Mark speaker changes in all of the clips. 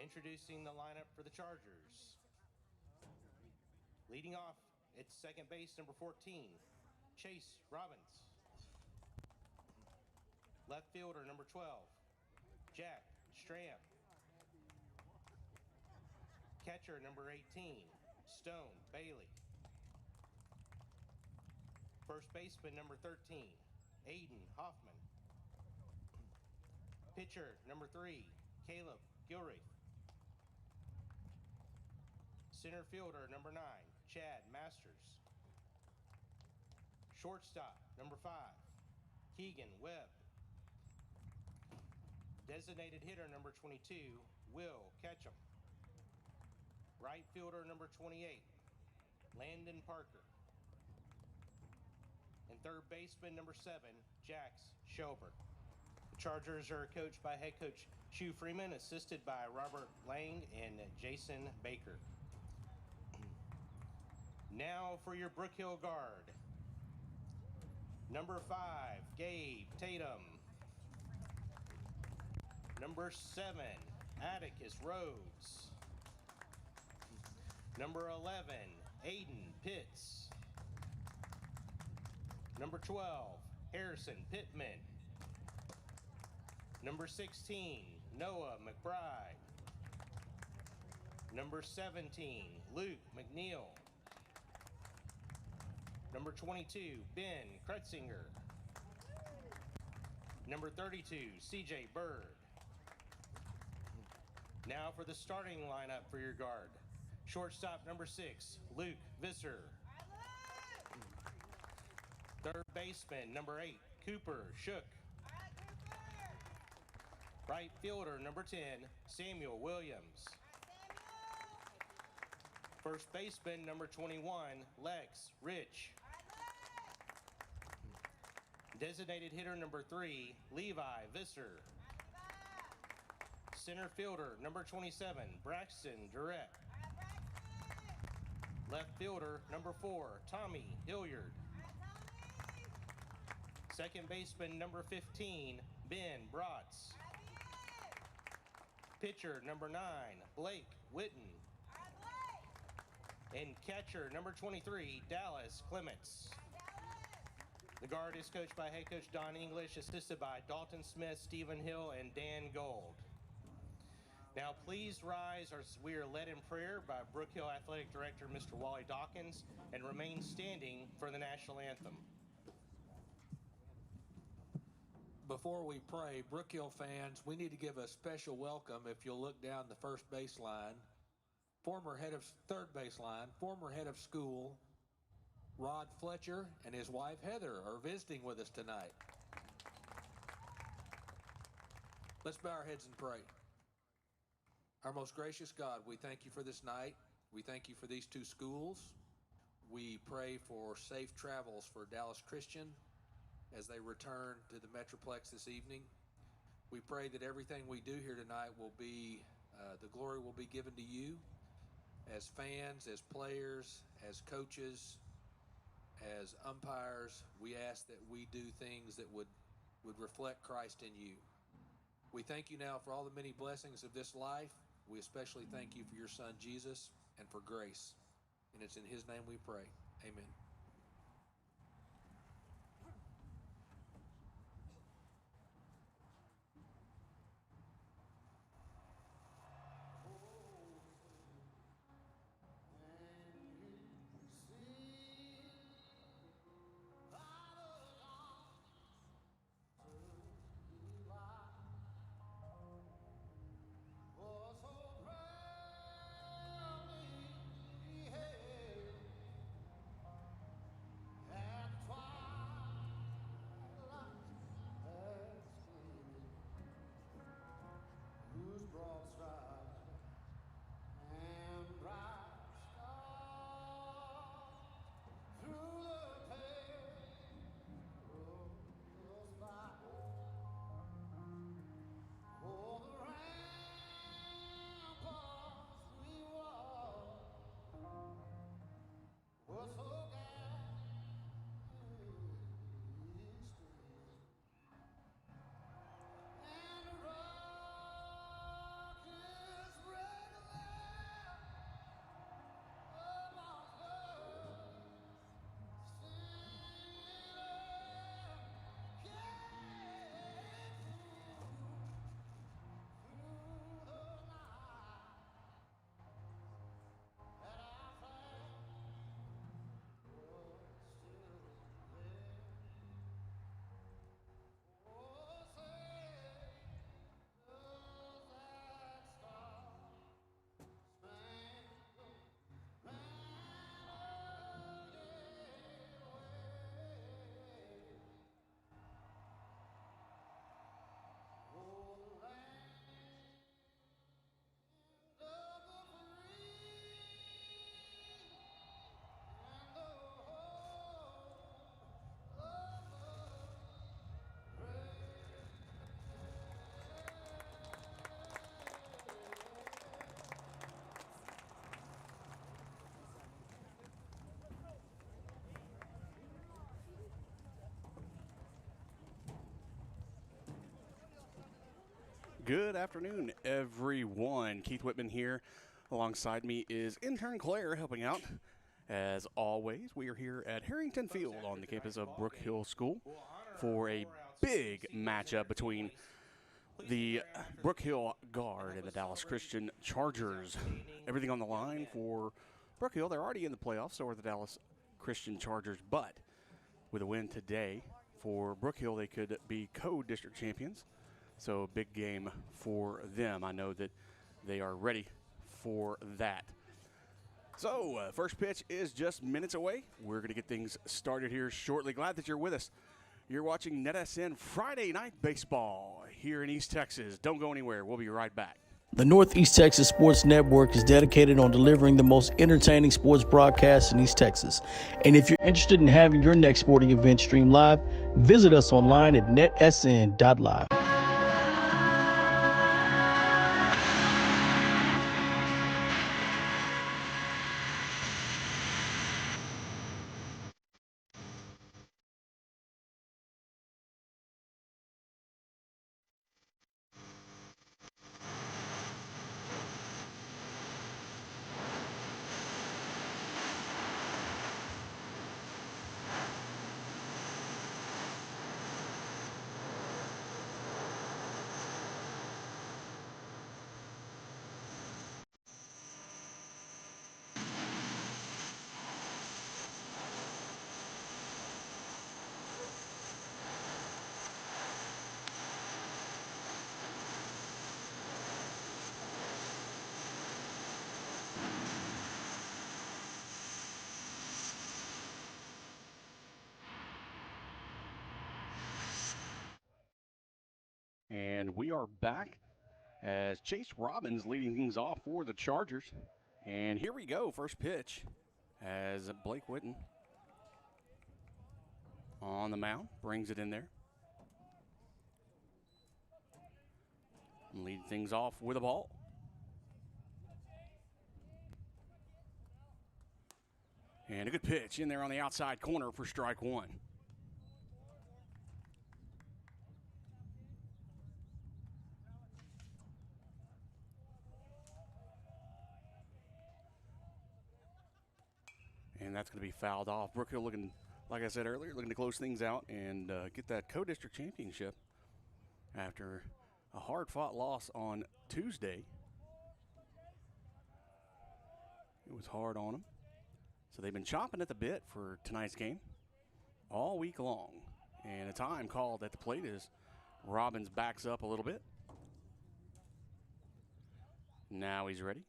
Speaker 1: Introducing the lineup for the Chargers. Leading off at second base, number 14, Chase Robbins. Left fielder, number 12, Jack Stram. Catcher, number 18, Stone Bailey. First baseman, number 13, Aiden Hoffman. Pitcher, number 3, Caleb Gilreath. Center fielder, number 9, Chad Masters. Shortstop, number 5, Keegan Webb. Designated hitter, number 22, Will Ketchum. Right fielder, number 28, Landon Parker. And third baseman, number 7, Jax Schobert. The Chargers are coached by head coach Shu Freeman, assisted by Robert Lang and Jason Baker. Now for your Brook Hill guard. Number 5, Gabe Tatum. Number 7, Atticus Rhodes. Number 11, Aiden Pitts. Number 12, Harrison Pittman. Number 16, Noah McBride. Number 17, Luke McNeil. Number 22, Ben Kretzinger. Number 32, CJ Bird. Now for the starting lineup for your guard. Shortstop, number 6, Luke Visser. Third baseman, number 8, Cooper Shook. Right fielder, number 10, Samuel Williams. First baseman, number 21, Lex Rich. Designated hitter, number 3, Levi Visser. Center fielder, number 27, Braxton Durrett. Left fielder, number 4, Tommy Hilliard. Second baseman, number 15, Ben Bratz. Pitcher, number 9, Blake Witten. And catcher, number 23, Dallas Clements. The guard is coached by head coach Don English, assisted by Dalton Smith, Stephen Hill, and Dan Gold. Now please rise as we are led in prayer by Brook Hill Athletic Director, Mr. Wally Dawkins, and remain standing for the national anthem.
Speaker 2: Before we pray, Brook Hill fans, we need to give a special welcome, if you'll look down the first baseline, third baseline, former head of school, Rod Fletcher, and his wife Heather are visiting with us tonight. Let's bow our heads and pray. Our most gracious God, we thank you for this night. We thank you for these two schools. We pray for safe travels for Dallas Christian as they return to the Metroplex this evening. We pray that everything we do here tonight will be, the glory will be given to you. As fans, as players, as coaches, as umpires, we ask that we do things that would reflect Christ in you. We thank you now for all the many blessings of this life. We especially thank you for your son, Jesus, and for grace. And it's in his name we pray. Amen.
Speaker 3: Good afternoon, everyone. Keith Whitman here. Alongside me is intern Claire helping out. As always, we are here at Harrington Field on the campus of Brook Hill School for a big matchup between the Brook Hill Guard and the Dallas Christian Chargers. Everything on the line for Brook Hill. They're already in the playoffs, so are the Dallas Christian Chargers. But with a win today for Brook Hill, they could be co-district champions. So big game for them. I know that they are ready for that. So first pitch is just minutes away. We're going to get things started here shortly. Glad that you're with us. You're watching NetSN Friday Night Baseball here in East Texas. Don't go anywhere. We'll be right back.
Speaker 4: The Northeast Texas Sports Network is dedicated on delivering the most entertaining sports broadcasts in East Texas. And if you're interested in having your next sporting event streamed live, visit us online at netsn.live.
Speaker 3: And we are back as Chase Robbins leading things off for the Chargers. And here we go, first pitch as Blake Witten on the mound, brings it in there. Lead things off with a ball. And a good pitch in there on the outside corner for strike one. And that's going to be fouled off. Brook Hill looking, like I said earlier, looking to close things out and get that co-district championship after a hard-fought loss on Tuesday. It was hard on them. So they've been chomping at the bit for tonight's game all week long. And a time called at the plate as Robbins backs up a little bit. Now he's ready.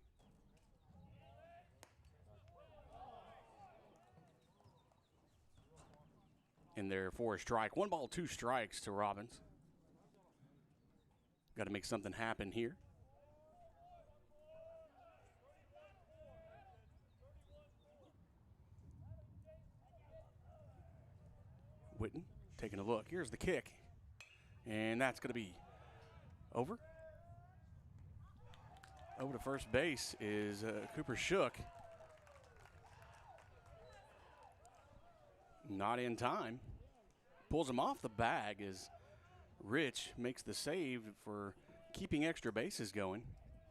Speaker 3: In there for a strike. 1 ball, 2 strikes to Robbins. Got to make something happen here. Witten taking a look. Here's the kick. And that's going to be over. Over to first base is Cooper Shook. Not in time. Pulls him off the bag as Rich makes the save for keeping extra bases going.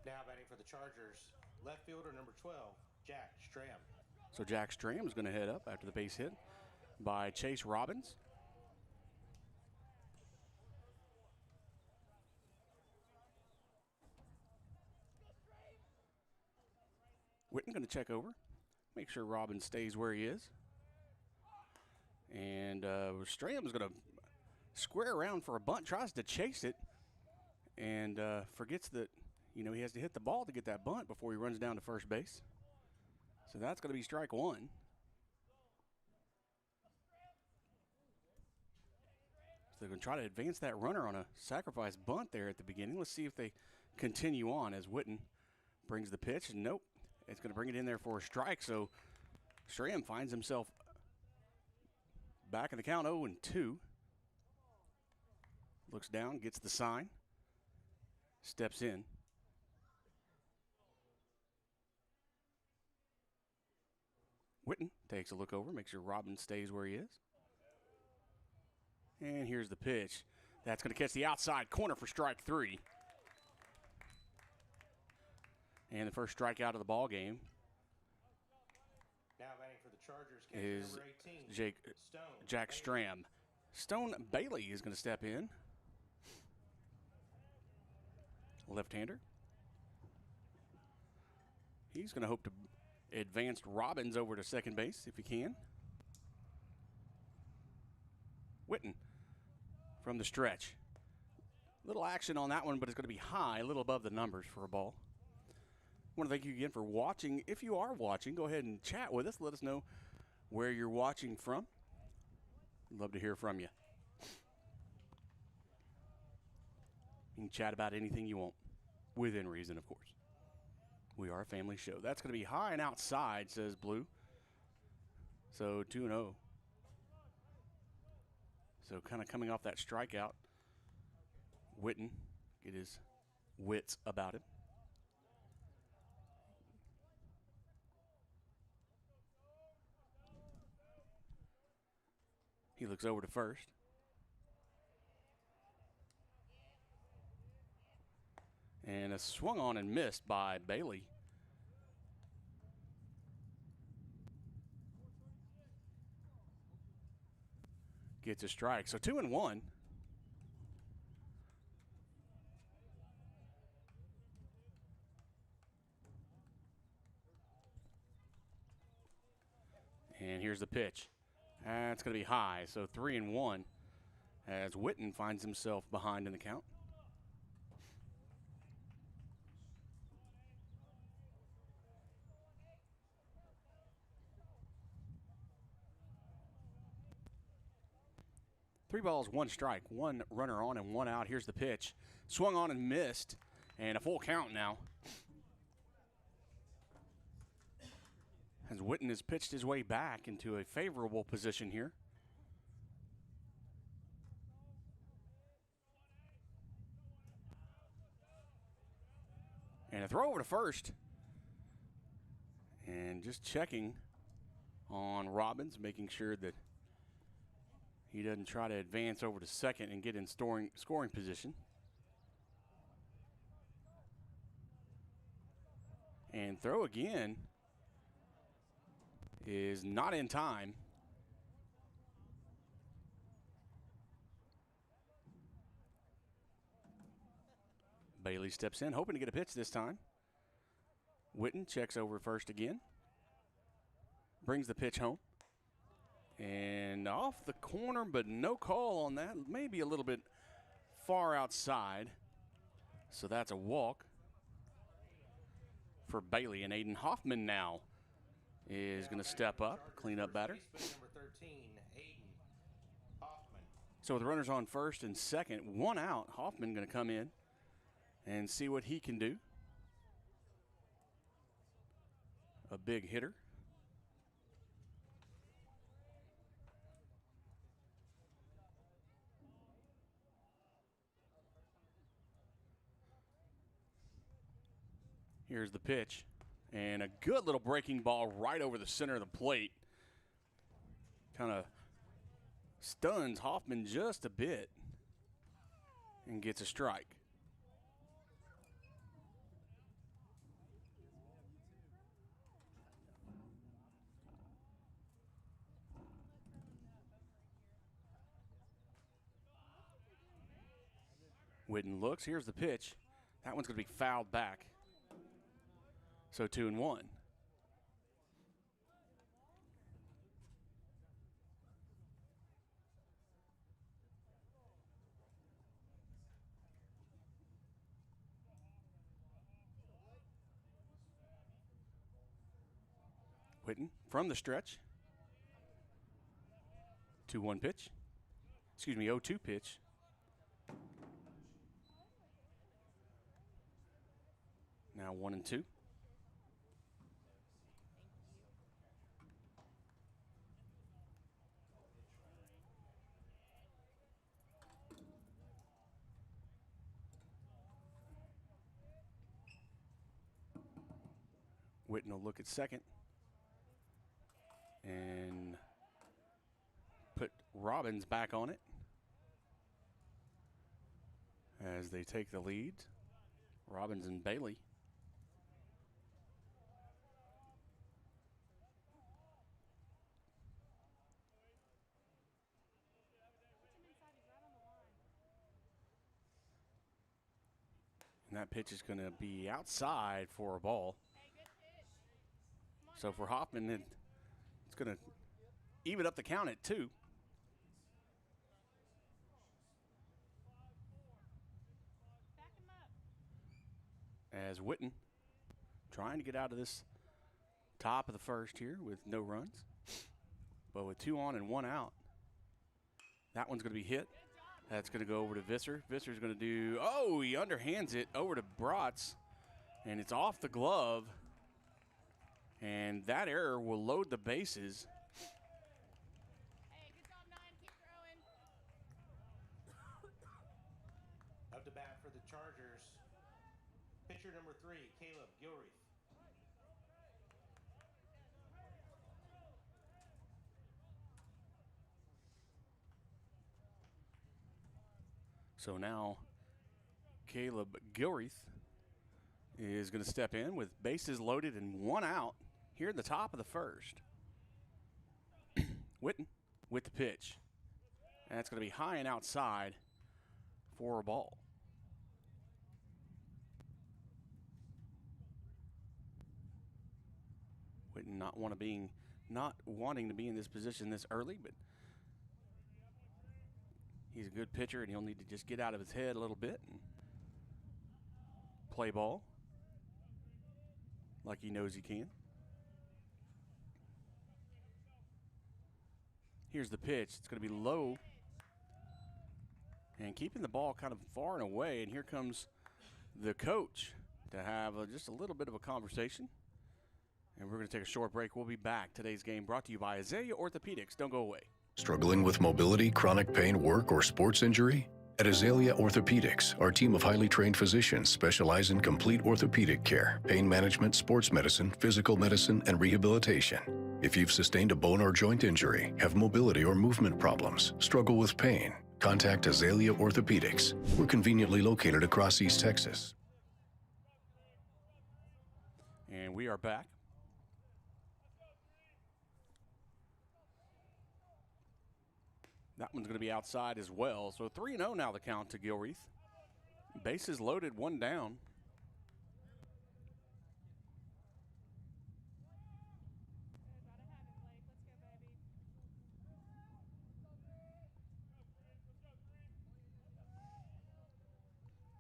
Speaker 1: Now batting for the Chargers, left fielder number 12, Jack Stram.
Speaker 3: So Jack Stram is going to head up after the base hit by Chase Robbins. Witten going to check over, make sure Robbins stays where he is. And Stram's going to square around for a bunt, tries to chase it, and forgets that, he has to hit the ball to get that bunt before he runs down to first base. So that's going to be strike one. So they're going to try to advance that runner on a sacrifice bunt there at the beginning. Let's see if they continue on as Witten brings the pitch. Nope, it's going to bring it in there for a strike. So Stram finds himself back in the count, 0-2. Looks down, gets the sign, steps in. Witten takes a look over, makes sure Robbins stays where he is. And here's the pitch. That's going to catch the outside corner for strike three. And the first strikeout of the ball game
Speaker 1: Now batting for the Chargers,
Speaker 3: is
Speaker 1: number 18,
Speaker 3: Jack Stram. Stone Bailey is going to step in. Left-hander. He's going to hope to advance Robbins over to second base if he can. Witten from the stretch. Little action on that one, but it's going to be high, a little above the numbers for a ball. I want to thank you again for watching. If you are watching, go ahead and chat with us. Let us know where you're watching from. Love to hear from you. You can chat about anything you want, within reason, of course. We are a family show. That's going to be high and outside, says Blue. So 2-0. So kind of coming off that strikeout, Witten get his wits about him. He looks over to first. And a swung on and missed by Bailey. Gets a strike. So 2-1. And here's the pitch. That's going to be high. So 3-1 as Witten finds himself behind in the count. Three balls, one strike, one runner on and one out. Here's the pitch. Swung on and missed, and a full count now. As Witten has pitched his way back into a favorable position here. And a throw over to first. And just checking on Robbins, making sure that he doesn't try to advance over to second and get in scoring position. And throw again is not in time. Bailey steps in, hoping to get a pitch this time. Witten checks over first again. Brings the pitch home. And off the corner, but no call on that. Maybe a little bit far outside. So that's a walk for Bailey. And Aiden Hoffman now is going to step up, clean up batter.
Speaker 1: Number 13, Aiden Hoffman.
Speaker 3: So with runners on first and second, one out, Hoffman going to come in and see what he can do. A big hitter. Here's the pitch. And a good little breaking ball right over the center of the plate. Kind of stuns Hoffman just a bit and gets a strike. Witten looks. Here's the pitch. That one's going to be fouled back. So 2-1. Witten from the stretch. 2-1 pitch. Excuse me, 0-2 pitch. Now 1-2. Witten will look at second and put Robbins back on it as they take the lead. Robbins and Bailey And that pitch is going to be outside for a ball. So for Hoffman, it's going to even up the count at 2. As Witten trying to get out of this top of the first here with no runs. But with 2 on and 1 out, that one's going to be hit. That's going to go over to Visser. Visser's going to do, oh, he underhands it over to Bratz. And it's off the glove. And that error will load the bases.
Speaker 5: Hey, good job, 9. Keep throwing.
Speaker 1: Up to bat for the Chargers, pitcher number 3, Caleb Gilreath.
Speaker 3: So now Caleb Gilreath is going to step in with bases loaded and 1 out here in the top of the first. Witten with the pitch. And that's going to be high and outside for a ball. Witten not wanting to be in this position this early, but he's a good pitcher, and he'll need to just get out of his head a little bit and play ball like he knows he can. Here's the pitch. It's going to be low and keeping the ball kind of far and away. And here comes the coach to have just a little bit of a conversation. And we're going to take a short break. We'll be back. Today's game brought to you by Azalea Orthopedics. Don't go away.
Speaker 6: Struggling with mobility, chronic pain, work, or sports injury? At Azalea Orthopedics, our team of highly trained physicians specialize in complete orthopedic care, pain management, sports medicine, physical medicine, and rehabilitation. If you've sustained a bone or joint injury, have mobility or movement problems, struggle with pain, contact Azalea Orthopedics. We're conveniently located across East Texas.
Speaker 3: And we are back. That one's going to be outside as well. So 3-0 now the count to Gilreath. Bases loaded, 1 down.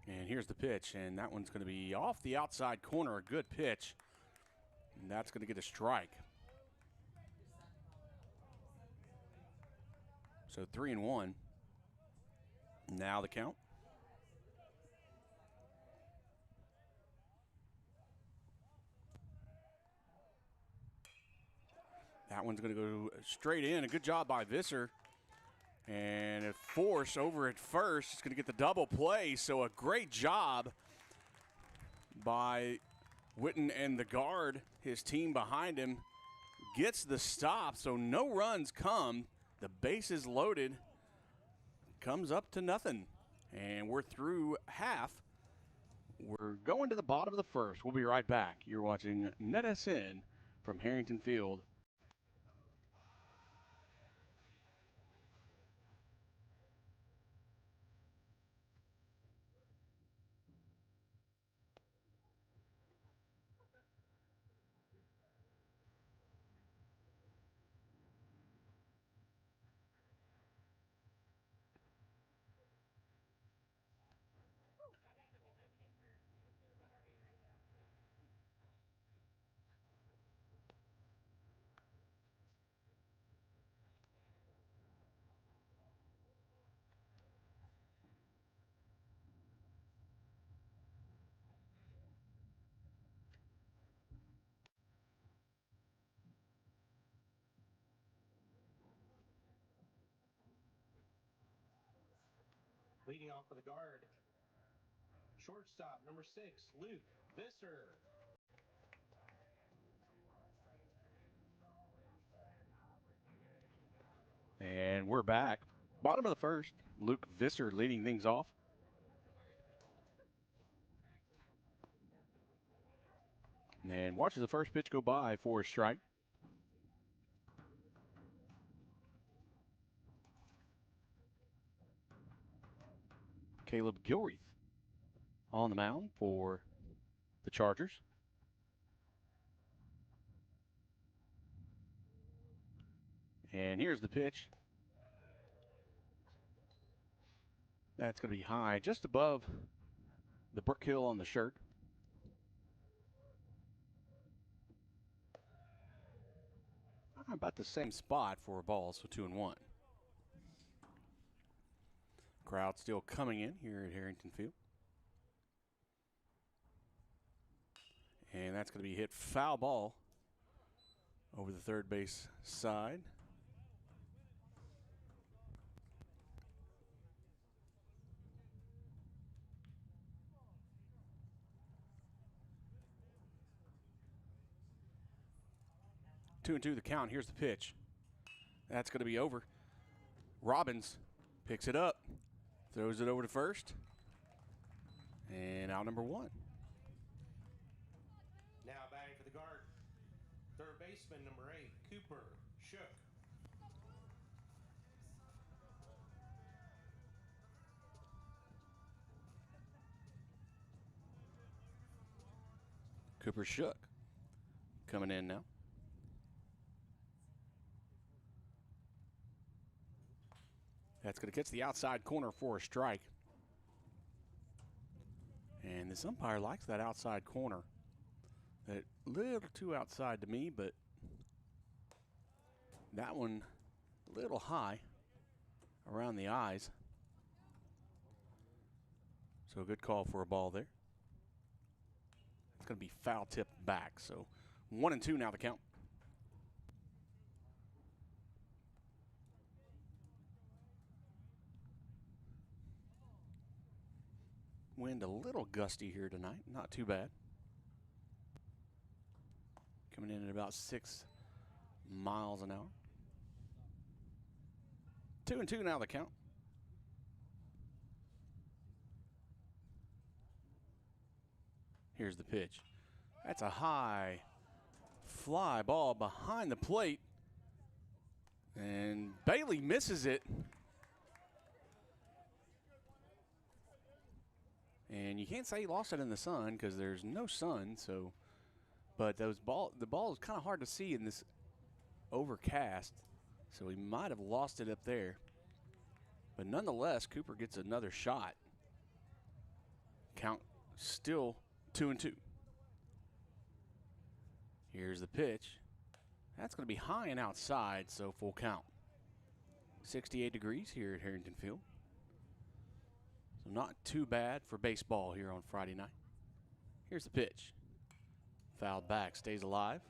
Speaker 3: And here's the pitch, and that one's going to be off the outside corner, a good pitch. And that's going to get a strike. So 3-1. Now the count. That one's going to go straight in. A good job by Visser. And a force over at first. It's going to get the double play. So a great job by Witten and the guard. His team behind him gets the stop. So no runs come. The bases loaded, comes up to nothing. And we're through half. We're going to the bottom of the first. We'll be right back. You're watching NetSN from Harrington Field.
Speaker 1: Leading off with the guard, shortstop number 6, Luke Visser.
Speaker 3: And we're back. Bottom of the first, Luke Visser leading things off. And watches the first pitch go by for a strike. Caleb Gilreath on the mound for the Chargers. And here's the pitch. That's going to be high, just above the Brook Hill on the shirt. About the same spot for a ball, so 2-1. Crowd still coming in here at Harrington Field. And that's going to be hit foul ball over the third base side. Two and two the count. Here's the pitch. That's going to be over. Robbins picks it up, throws it over to first, and out number one.
Speaker 1: Now batting for the guard, third baseman number 8, Cooper Shook.
Speaker 3: Cooper Shook coming in now. That's going to catch the outside corner for a strike. And this umpire likes that outside corner. That little too outside to me, but that one a little high around the eyes. So a good call for a ball there. It's going to be foul tipped back. So 1-2 now the count. Wind a little gusty here tonight, not too bad. Coming in at about 6 miles an hour. 2-2 now the count. Here's the pitch. That's a high fly ball behind the plate. And Bailey misses it. And you can't say he lost it in the sun because there's no sun, so but the ball is kind of hard to see in this overcast, so he might have lost it up there. But nonetheless, Cooper gets another shot. Count still 2-2. Here's the pitch. That's going to be high and outside, so full count. 68 degrees here at Harrington Field. So not too bad for baseball here on Friday night. Here's the pitch. Fouled back, stays alive.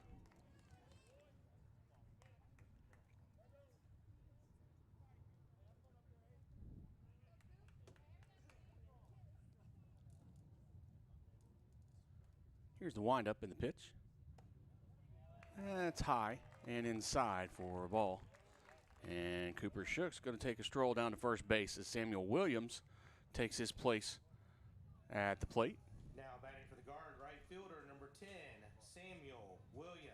Speaker 3: Here's the windup in the pitch. That's high and inside for a ball. And Cooper Shook's going to take a stroll down to first base as Samuel Williams takes his place at the plate.
Speaker 1: Now batting for the guard, right fielder number 10, Samuel Williams.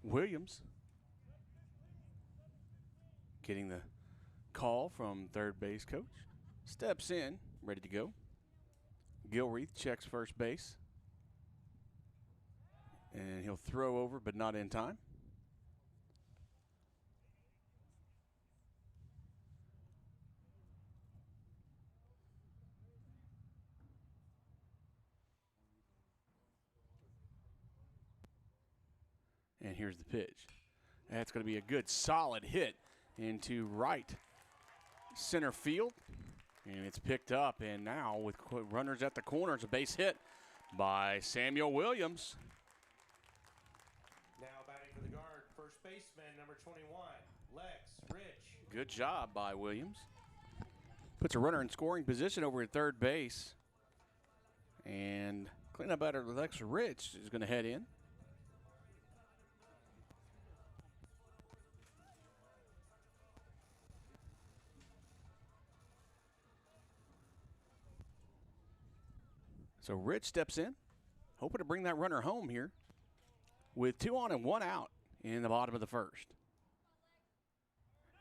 Speaker 3: Williams getting the call from third base coach. Steps in, ready to go. Gilreath checks first base. And he'll throw over, but not in time. And here's the pitch. That's going to be a good solid hit into right center field. And it's picked up, and now with runners at the corners, a base hit by Samuel Williams.
Speaker 1: Now batting for the guard, first baseman number 21, Lex Rich.
Speaker 3: Good job by Williams. Puts a runner in scoring position over at third base. And cleanup batter Lex Rich is going to head in. So Rich steps in, hoping to bring that runner home here. with 2 on and 1 out in the bottom of the first.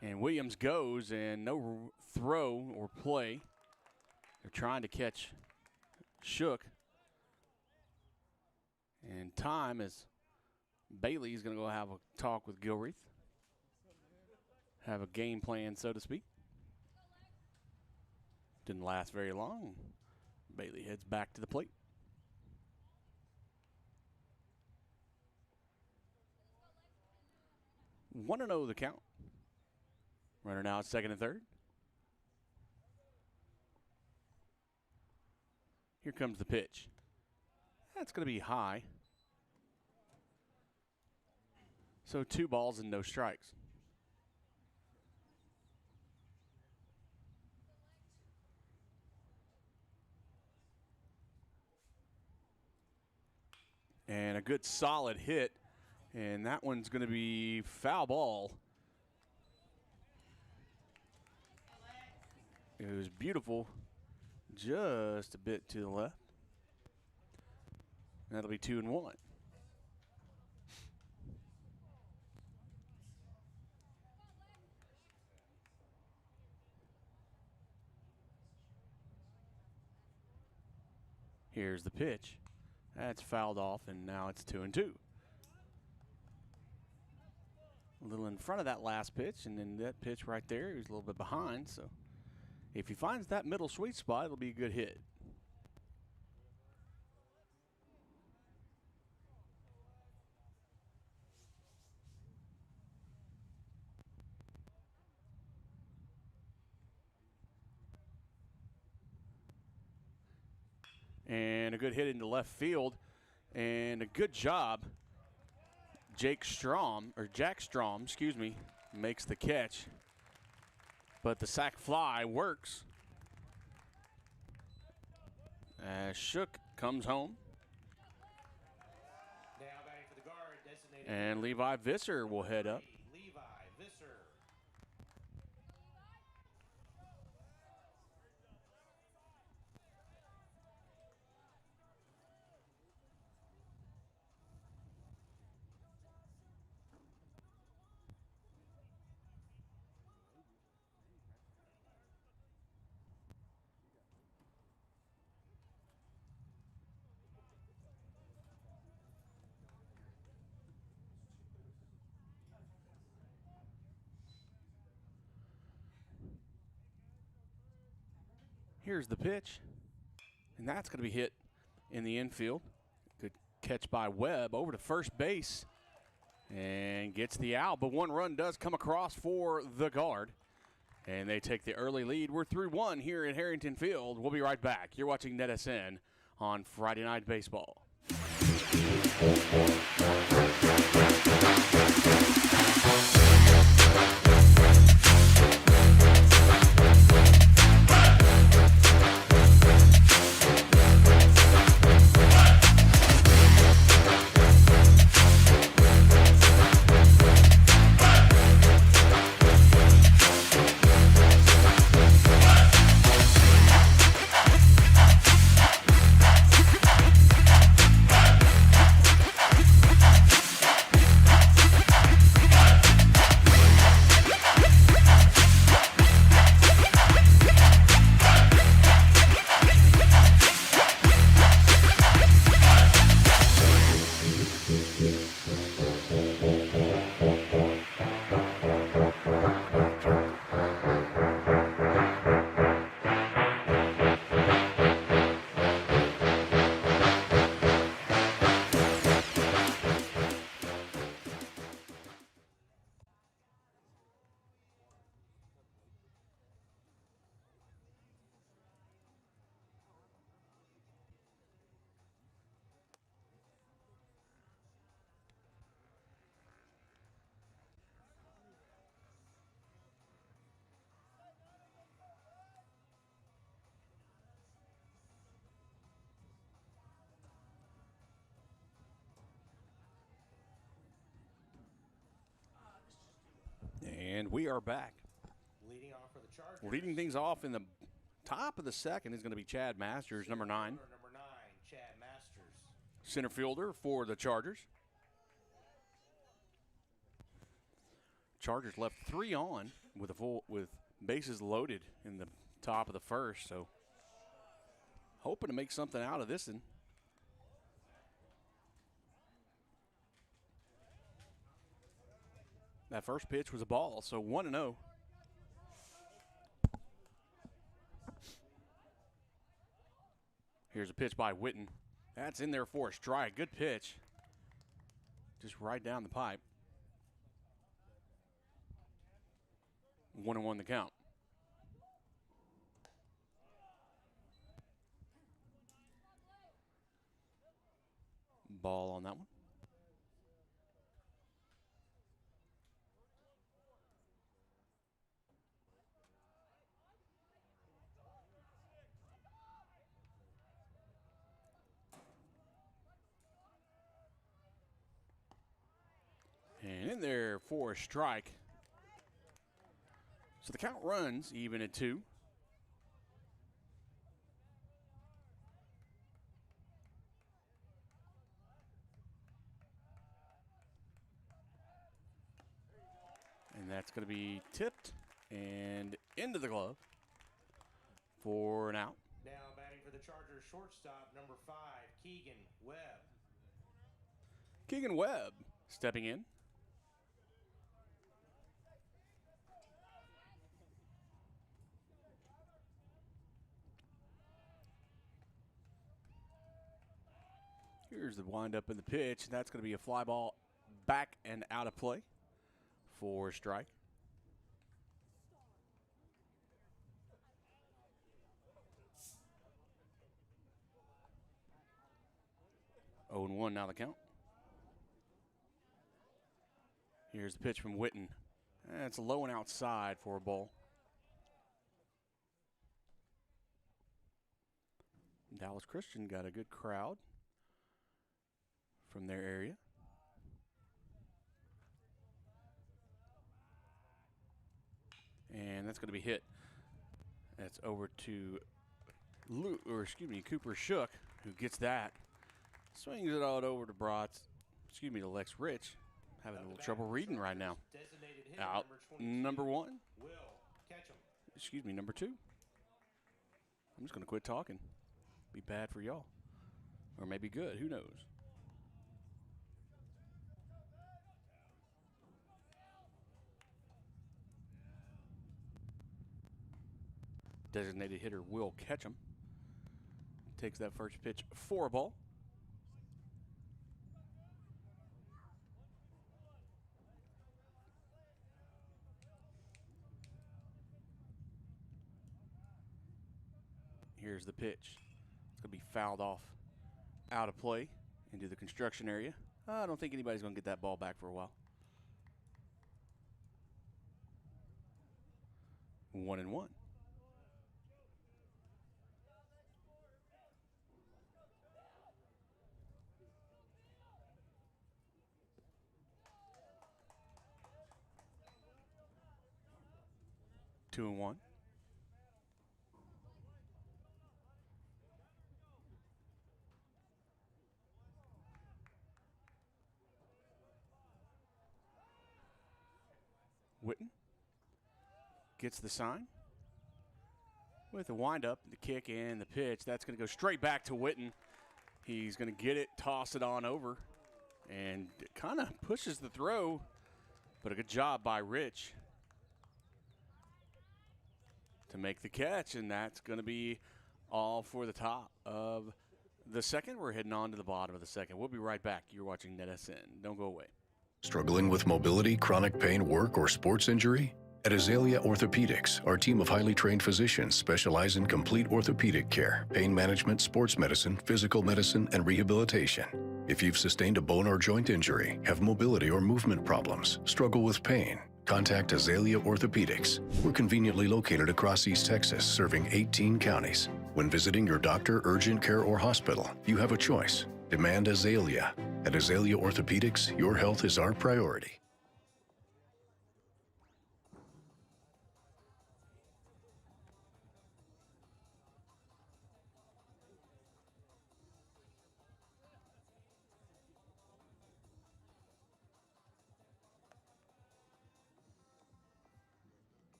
Speaker 3: And Williams goes, and no throw or play. They're trying to catch Shook. And time is Bailey's going to go have a talk with Gilreath. Have a game plan, so to speak. Didn't last very long. Bailey heads back to the plate. 1-0 the count. Runner now at second and third. Here comes the pitch. That's going to be high. So 2 balls and no strikes. And a good solid hit. And that one's going to be foul ball. It was beautiful. Just a bit to the left. That'll be 2 and 1. Here's the pitch. That's fouled off, and now it's 2 and 2. A little in front of that last pitch, and then that pitch right there, he was a little bit behind. So if he finds that middle sweet spot, it'll be a good hit. And a good hit into left field, and a good job. Jack Strom, makes the catch. But the sac fly works. Shook comes home.
Speaker 1: Now batting for the guard, designated.
Speaker 3: And Levi Visser will head up.
Speaker 1: Levi Visser.
Speaker 3: Here's the pitch. And that's going to be hit in the infield. Good catch by Webb over to first base. And gets the out, but 1 run does come across for the guard. And they take the early lead. We're 3-1 here at Harrington Field. We'll be right back. You're watching NetSN on Friday Night Baseball. And we are back.
Speaker 1: Leading off for the Chargers.
Speaker 3: Leading things off in the top of the second is going to be Chad Masters, number 9.
Speaker 1: Number 9, Chad Masters.
Speaker 3: Center fielder for the Chargers. Chargers left 3 on with bases loaded in the top of the first, so hoping to make something out of this one. That first pitch was a ball, so 1-0. Here's a pitch by Witten. That's in there for a strike. Good pitch. Just right down the pipe. 1-1 the count. Ball on that one. And in there for a strike. So the count runs even at 2. And that's going to be tipped and into the glove for an out.
Speaker 1: Now batting for the Chargers shortstop, number 5, Keegan Webb.
Speaker 3: Keegan Webb stepping in. Here's the windup in the pitch. That's going to be a fly ball back and out of play for a strike. Oh and 1 now the count. Here's the pitch from Witten. That's low and outside for a ball. Dallas Christian got a good crowd from their area. And that's going to be hit. That's over to Cooper Shook, who gets that. Swings it all over to to Lex Rich. Having a little trouble reading right now. Out number 1. Number 2. I'm just going to quit talking. Be bad for y'all. Or maybe good, who knows. Designated hitter Will Ketchum takes that first pitch for a ball. Here's the pitch. It's going to be fouled off out of play into the construction area. I don't think anybody's going to get that ball back for a while. 1-1. Two and 1. Witten gets the sign with the windup, the kick, and the pitch. That's going to go straight back to Witten. He's going to get it, toss it on over, and kind of pushes the throw, but a good job by Rich to make the catch, and that's going to be all for the top of the second. We're heading on to the bottom of the second. We'll be right back. You're watching NetSN. Don't go away.
Speaker 6: Struggling with mobility, chronic pain, work, or sports injury? At Azalea Orthopedics, our team of highly trained physicians specialize in complete orthopedic care, pain management, sports medicine, physical medicine, and rehabilitation. If you've sustained a bone or joint injury, have mobility or movement problems, struggle with pain, contact Azalea Orthopedics. We're conveniently located across East Texas, serving 18 counties. When visiting your doctor, urgent care, or hospital, you have a choice. Demand Azalea. At Azalea Orthopedics, your health is our priority.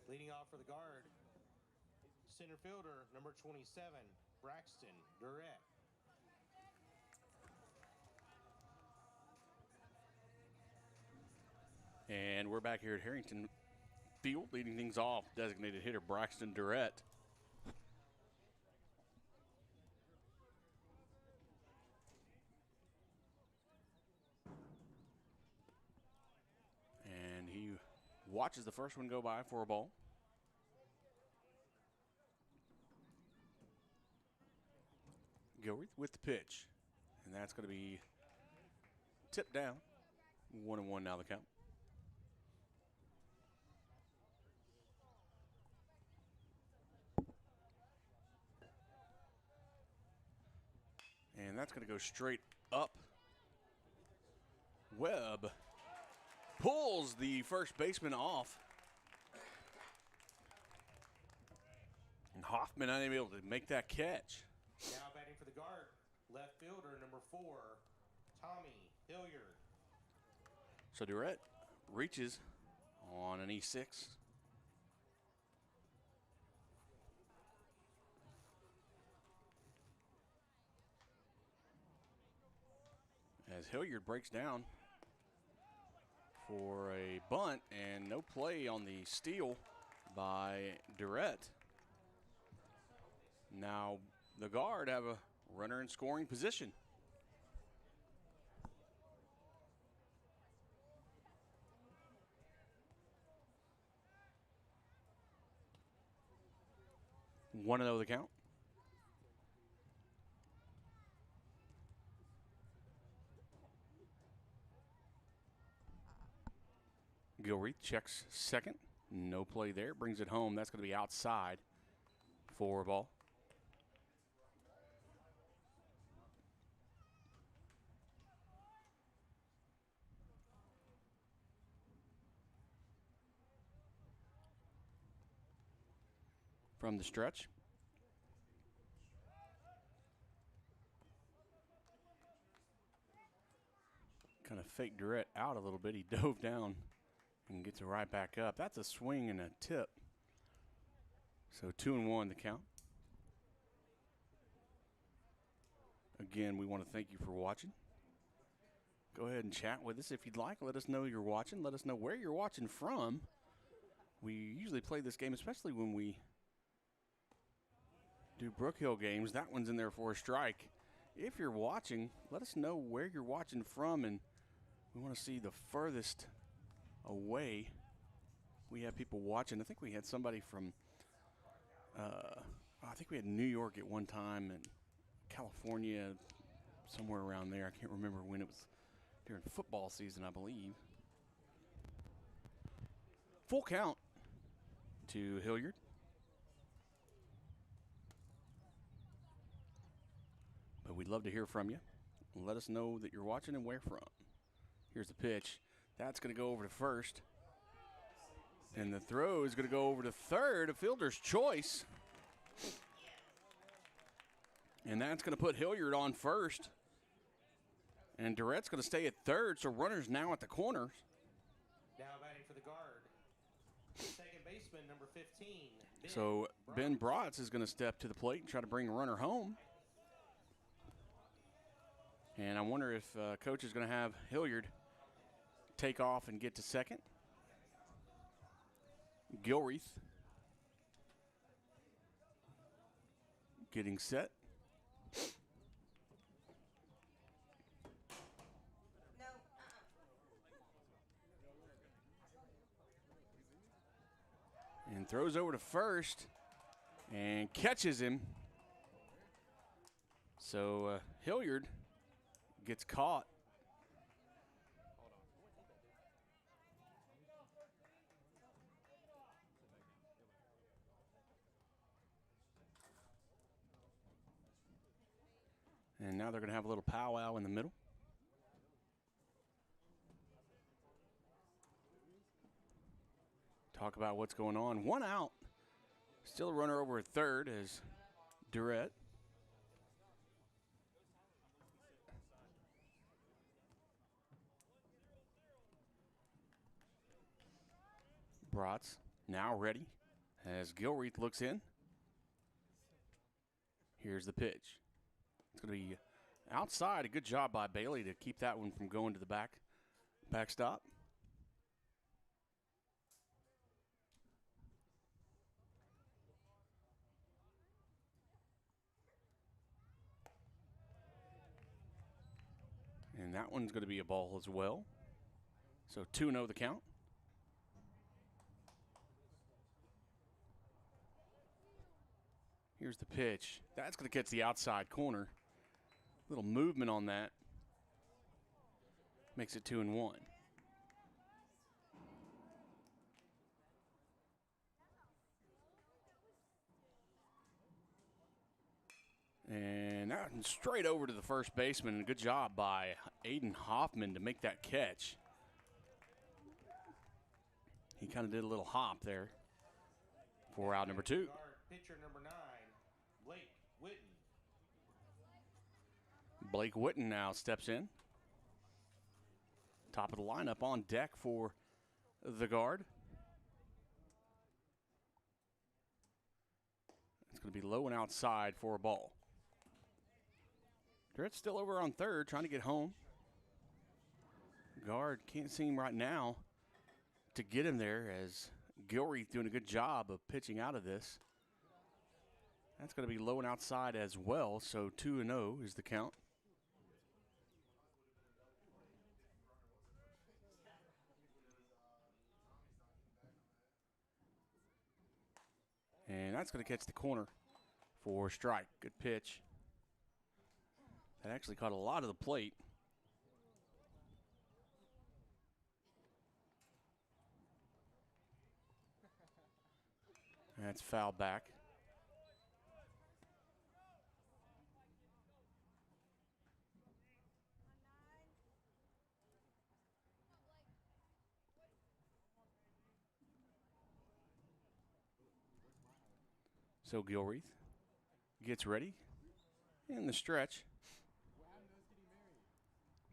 Speaker 1: Leading off for the Guard, center fielder number 27, Braxton Durrett.
Speaker 3: And we're back here at Harrington Field, leading things off, designated hitter Braxton Durrett. And he watches the first one go by for a ball. Gilreath with the pitch. And that's going to be tipped down. 1-1 now the count. And that's going to go straight up. Webb pulls the first baseman off. And Hoffman unable to make that catch.
Speaker 1: Now batting for the Guard, left fielder number 4, Tommy Hilliard.
Speaker 3: So Durrett reaches on an E6. As Hilliard breaks down for a bunt and no play on the steal by Durrett. Now the Guard have a runner in scoring position. One and 0 the count. Gilreath checks second. No play there. Brings it home. That's going to be outside for a ball. From the stretch. Kind of faked Durrett out a little bit. He dove down and gets it right back up. That's a swing and a tip. So 2-1 the count. Again, we want to thank you for watching. Go ahead and chat with us if you'd like. Let us know you're watching. Let us know where you're watching from. We usually play this game, especially when we do Brook Hill games. That one's in there for a strike. If you're watching, let us know where you're watching from, and we want to see the furthest away. We have people watching. I think we had somebody from, I think we had New York at one time and California, somewhere around there. I can't remember when. It was during football season, I believe. Full count to Hilliard. But we'd love to hear from you. Let us know that you're watching and where from. Here's the pitch. That's going to go over to first. And the throw is going to go over to third, a fielder's choice. And that's going to put Hilliard on first. And Durrett's going to stay at third, so runners now at the corners.
Speaker 1: Now batting for the Guard, second baseman, number 15.
Speaker 3: So Ben Bratz is going to step to the plate and try to bring a runner home. And I wonder if Coach is going to have Hilliard take off and get to second. Gilreath getting set. And throws over to first and catches him. So Hilliard gets caught. And now they're going to have a little powwow in the middle. Talk about what's going on. One out. Still a runner over at third as Durrett. Bratz now ready. as Gilreath looks in. Here's the pitch. It's going to be outside. A good job by Bailey to keep that one from going to the backstop. And that one's going to be a ball as well. So 2-0 the count. Here's the pitch. That's going to catch the outside corner. Little movement on that. Makes it 2-1. And that one straight over to the first baseman. And a good job by Aiden Hoffman to make that catch. He kind of did a little hop there for out number 2.
Speaker 1: Pitcher number 9, Blake Witten.
Speaker 3: Blake Witten now steps in. Top of the lineup on deck for the Guard. It's going to be low and outside for a ball. Durrett's still over on third, trying to get home. Guard can't seem right now to get him there, as Gilreath doing a good job of pitching out of this. That's going to be low and outside as well, so 2-0 is the count. And that's going to catch the corner for a strike. Good pitch. That actually caught a lot of the plate. That's foul back. So Gilreath gets ready in the stretch.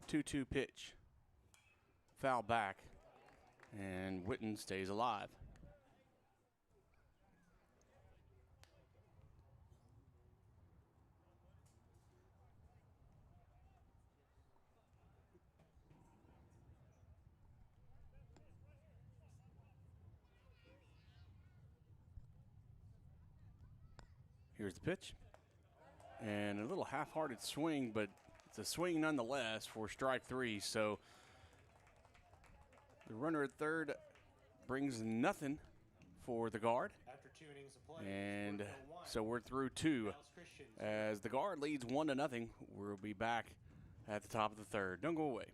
Speaker 3: 2-2 pitch. Foul back, and Witten stays alive. Here's the pitch. And a little half-hearted swing, but it's a swing nonetheless for strike 3. So the runner at third brings nothing for the Guard.
Speaker 1: After 2 innings of play,
Speaker 3: And so we're through 2. As the Guard leads 1-0, we'll be back at the top of the third. Don't go away.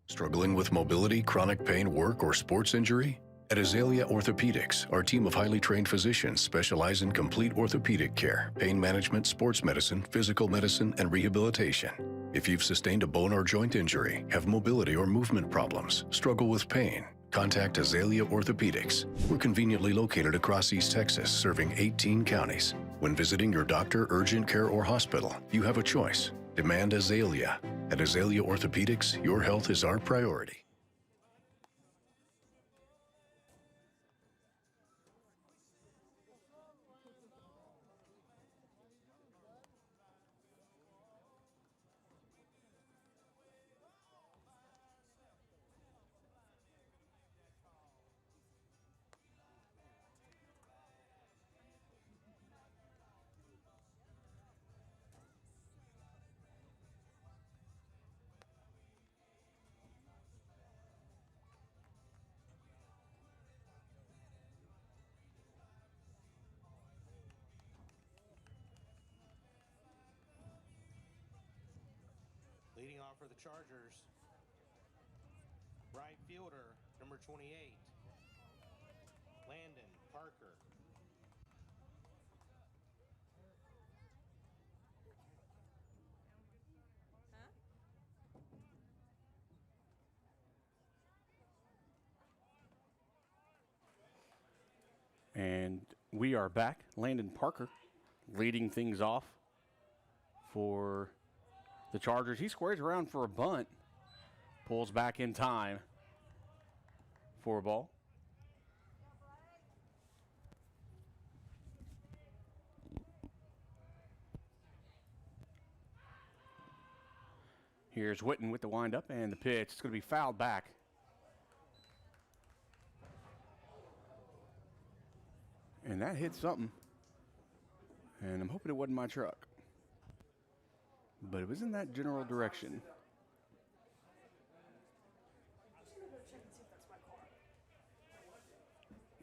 Speaker 6: Struggling with mobility, chronic pain, work, or sports injury? At Azalea Orthopedics, our team of highly trained physicians specialize in complete orthopedic care, pain management, sports medicine, physical medicine, and rehabilitation. If you've sustained a bone or joint injury, have mobility or movement problems, struggle with pain, contact Azalea Orthopedics. We're conveniently located across East Texas, serving 18 counties. When visiting your doctor, urgent care, or hospital, you have a choice. Demand Azalea. At Azalea Orthopedics, your health is our priority.
Speaker 1: Leading off for the Chargers, right fielder, number 28, Landon Parker.
Speaker 3: And we are back. Landon Parker leading things off for the Chargers. He squares around for a bunt. Pulls back in time for a ball. Here's Witten with the windup and the pitch. It's going to be fouled back. And that hit something. And I'm hoping it wasn't my truck. But it was in that general direction.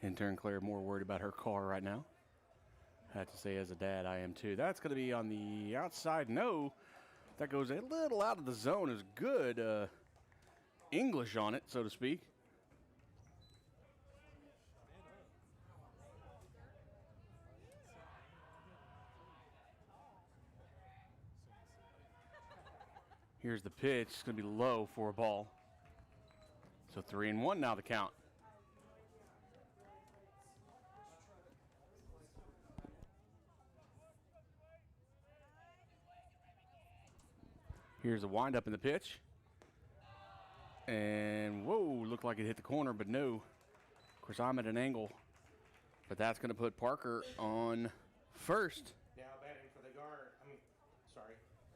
Speaker 3: Intern Claire more worried about her car right now. I have to say, as a dad, I am too. That's going to be on the outside. No. That goes a little out of the zone. Is good English on it, so to speak. Here's the pitch. It's going to be low for a ball. So 3-1 now the count. Here's a windup in the pitch. And whoa, looked like it hit the corner, but no. Of course, I'm at an angle. But that's going to put Parker on first.
Speaker 1: Now batting for the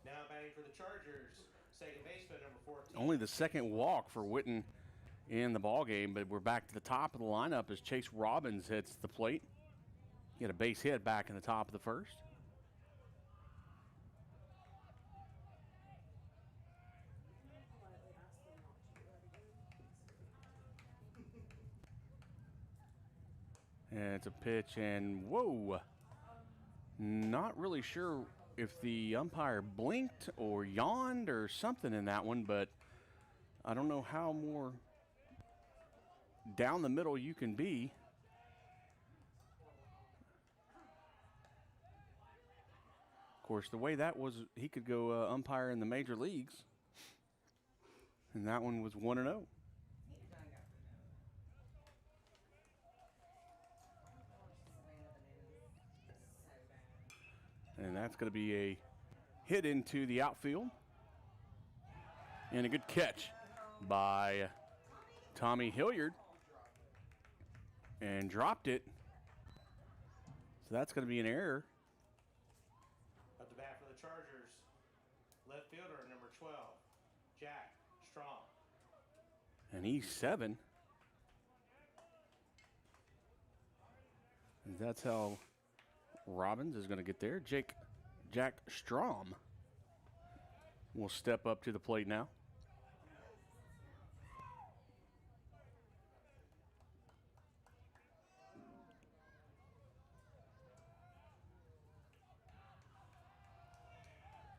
Speaker 1: Now batting for the Chargers, second baseman, number 14.
Speaker 3: Only the second walk for Witten in the ball game, but we're back to the top of the lineup as Chase Robbins hits the plate. He had a base hit back in the top of the first. And it's a pitch, and whoa. Not really sure if the umpire blinked or yawned or something in that one, but I don't know how more down the middle you can be. Of course, the way that was, he could go umpire in the major leagues. And that one was 1-0. And that's going to be a hit into the outfield. And a good catch by Tommy Hilliard. And dropped it. So that's going to be an error.
Speaker 1: Up to bat for the Chargers, left fielder, number 12, Jack Strong.
Speaker 3: And he's 7. And that's how Robbins is going to get there. Jack Strom will step up to the plate now.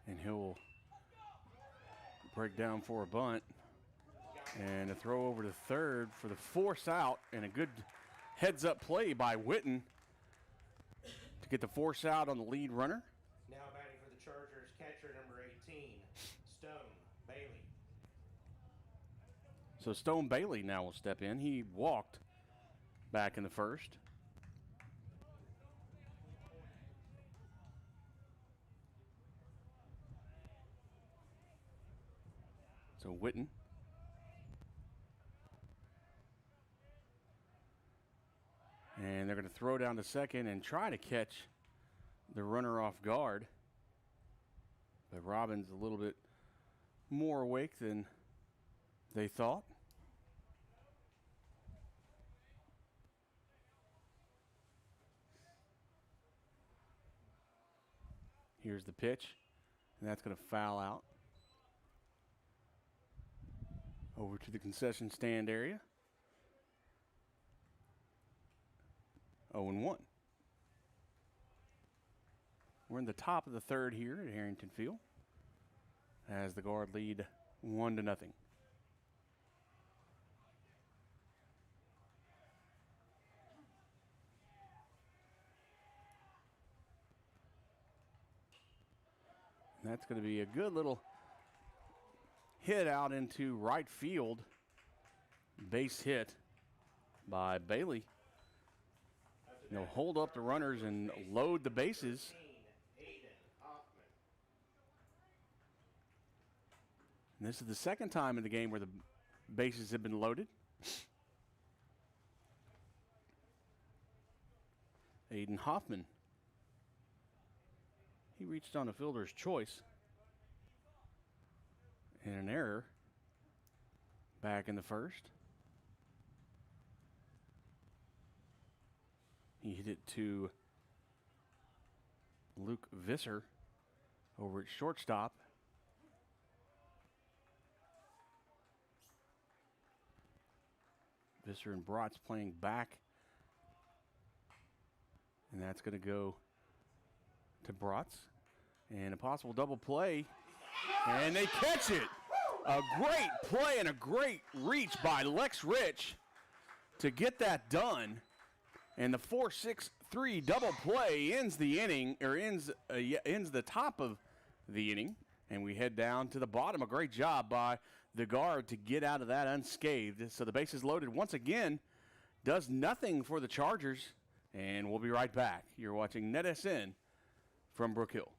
Speaker 3: And he'll break down for a bunt. And a throw over to third for the force out. And a good heads-up play by Witten to get the force out on the lead runner.
Speaker 1: Now batting for the Chargers, catcher number 18, Stone Bailey.
Speaker 3: So Stone Bailey now will step in. He walked back in the first. So Witten. And they're going to throw down to second and try to catch the runner off guard. But Robbins a little bit more awake than they thought. Here's the pitch, and that's going to foul out. Over to the concession stand area. 0-1. We're in the top of the third here at Harrington Field as the Guard lead 1-0. And that's going to be a good little hit out into right field. Base hit by Bailey. They'll hold up the runners and load the bases. And this is the second time in the game where the bases have been loaded. Aiden Hoffman. He reached on a fielder's choice. And an error back in the first. He hit it to Luke Visser over at shortstop. Visser and Bratz playing back. And that's going to go to Bratz. And a possible double play. And they catch it. A great play and a great reach by Lex Rich to get that done. And the 4-6-3 double play ends the inning, or ends the top of the inning. And we head down to the bottom. A great job by the guard to get out of that unscathed. So the bases loaded once again. Does nothing for the Chargers. And we'll be right back. You're watching NetSN from Brook Hill.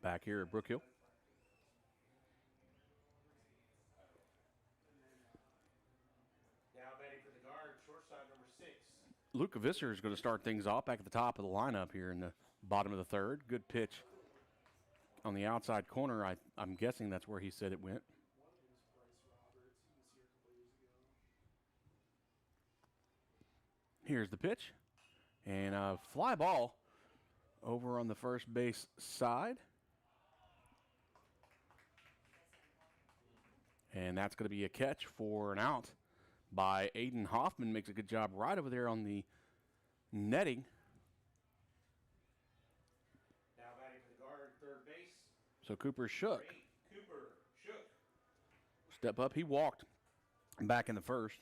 Speaker 3: Back here at Brook Hill.
Speaker 1: Now batting for the guard, shortstop number 6.
Speaker 3: Luca Visser is going to start things off back at the top of the lineup here in the bottom of the third. Good pitch on the outside corner. I'm guessing that's where he said it went. Here's the pitch. And a fly ball over on the first base side. And that's going to be a catch for an out by Aiden Hoffman. Makes a good job right over there on the netting.
Speaker 1: Now batting for the guard, third base.
Speaker 3: So Cooper Shook.
Speaker 1: Cooper Shook.
Speaker 3: Step up. He walked back in the first.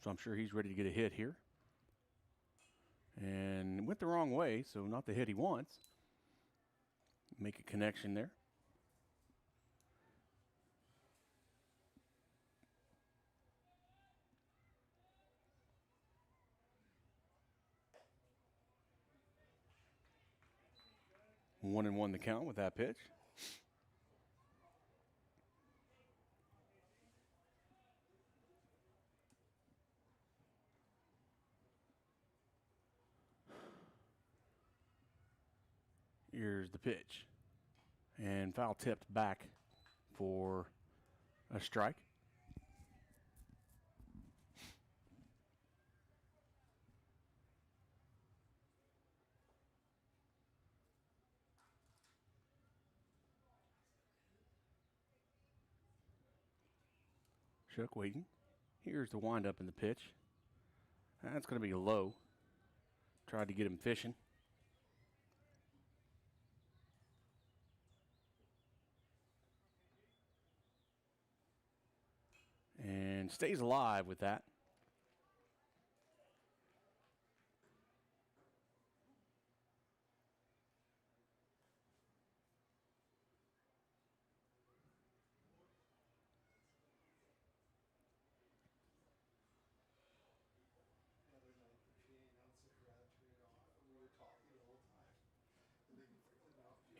Speaker 3: So I'm sure he's ready to get a hit here. And went the wrong way, so not the hit he wants. Make a connection there. One and one the count with that pitch. Here's the pitch. And foul tipped back for a strike. Shook waiting. Here's the windup in the pitch. That's going to be low. Tried to get him fishing. And stays alive with that.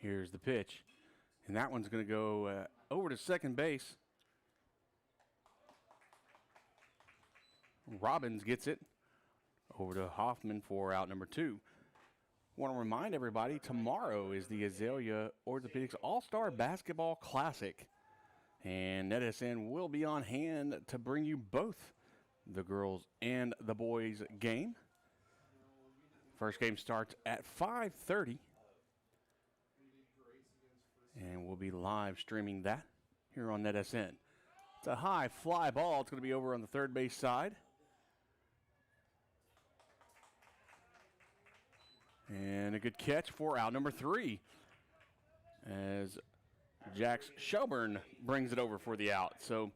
Speaker 3: Here's the pitch. And that one's going to go over to second base. Robbins gets it over to Hoffman for out number 2. Want to remind everybody, tomorrow is the Azalea Orthopedics All-Star Basketball Classic. And NetSN will be on hand to bring you both the girls and the boys game. First game starts at 5:30. And we'll be live streaming that here on NetSN. It's a high fly ball. It's going to be over on the third base side. And a good catch for out number 3 as Jax Shelburne brings it over for the out. So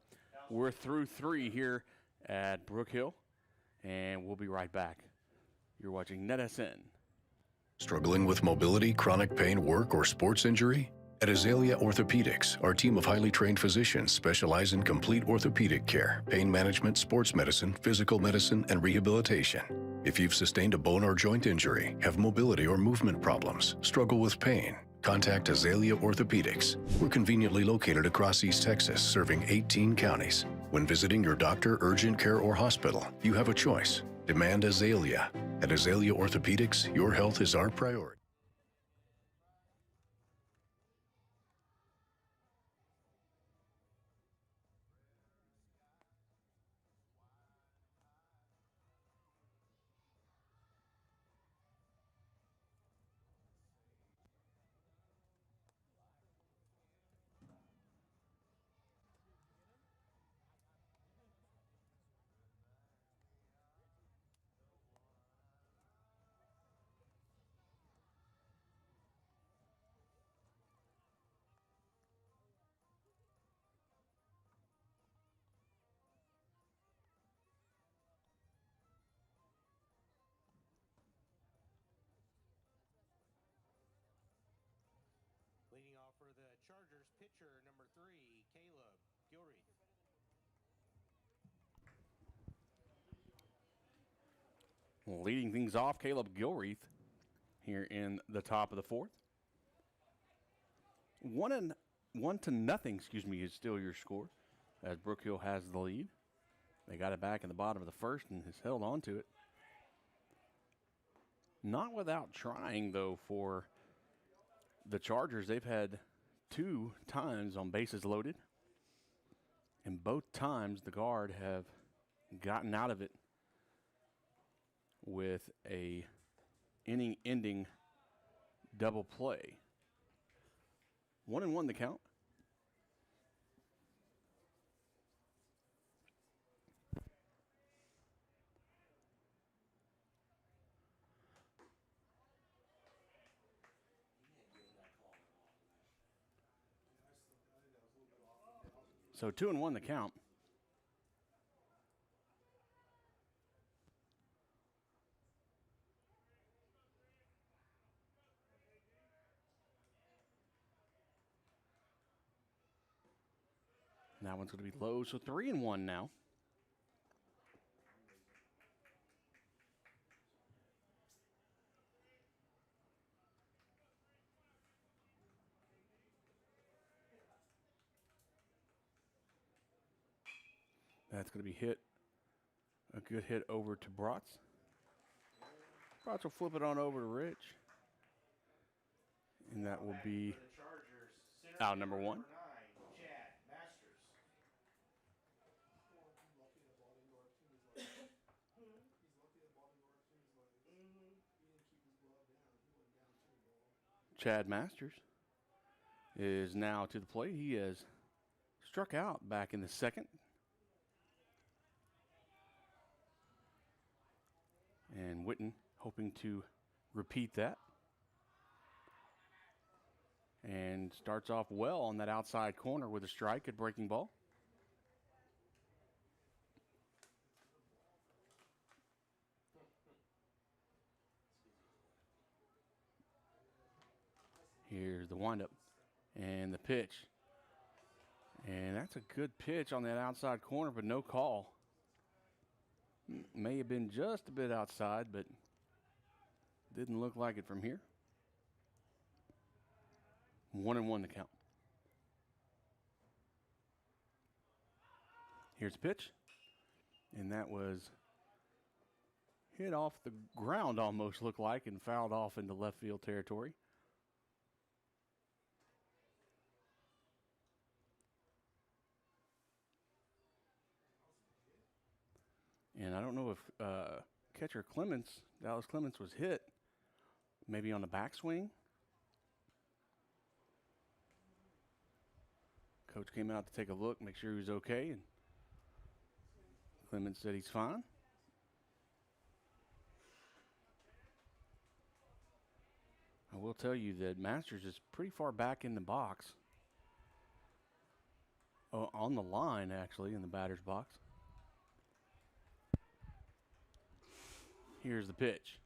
Speaker 3: we're through 3 here at Brook Hill, and we'll be right back. You're watching NetSN.
Speaker 6: Struggling with mobility, chronic pain, work, or sports injury? At Azalea Orthopedics, our team of highly trained physicians specialize in complete orthopedic care, pain management, sports medicine, physical medicine, and rehabilitation. If you've sustained a bone or joint injury, have mobility or movement problems, struggle with pain, contact Azalea Orthopedics. We're conveniently located across East Texas, serving 18 counties. When visiting your doctor, urgent care, or hospital, you have a choice. Demand Azalea. At Azalea Orthopedics, your health is our priority.
Speaker 1: Leading off for the Chargers, pitcher number 3, Caleb Gilreath.
Speaker 3: Leading things off, Caleb Gilreath here in the top of the 4th. 1-0, is still your score as Brook Hill has the lead. They got it back in the bottom of the 1st and has held on to it. Not without trying, though, for the Chargers. They've had 2 times on bases loaded, and both times the Guard have gotten out of it with a inning-ending double play. 1-1 the count. So 2-1 the count. And that one's going to be low, so 3-1 now. That's going to be hit. A good hit over to Bratz. Bratz will flip it on over to Rich. And that will be out number 1. Chad Masters is now to the plate. He has struck out back in the 2nd. And Witten hoping to repeat that. And starts off well on that outside corner with a strike at breaking ball. Here's the windup and the pitch. And that's a good pitch on that outside corner, but no call. May have been just a bit outside, but didn't look like it from here. 1-1 the count. Here's the pitch. And that was hit off the ground almost, looked like, and fouled off into left field territory. And I don't know if catcher Dallas Clements was hit maybe on the backswing. Coach came out to take a look, make sure he was okay, and Clements said he's fine. I will tell you that Masters is pretty far back in the box. Oh, on the line, actually, in the batter's box. Here's the pitch.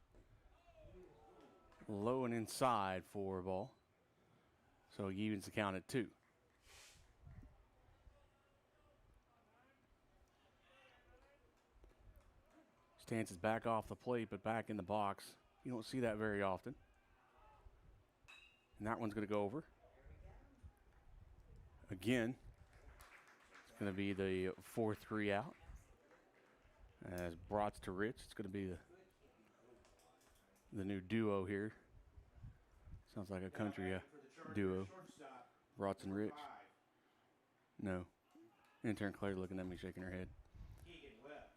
Speaker 3: Low and inside for a ball. So he evens the count at 2. Stance is back off the plate, but back in the box. You don't see that very often. And that one's going to go over. Again, it's going to be the 4-3 out. As Brats to Rich, it's going to be the new duo here. Sounds like a country duo. Brats and Rich. No. Intern Claire looking at me, shaking her head.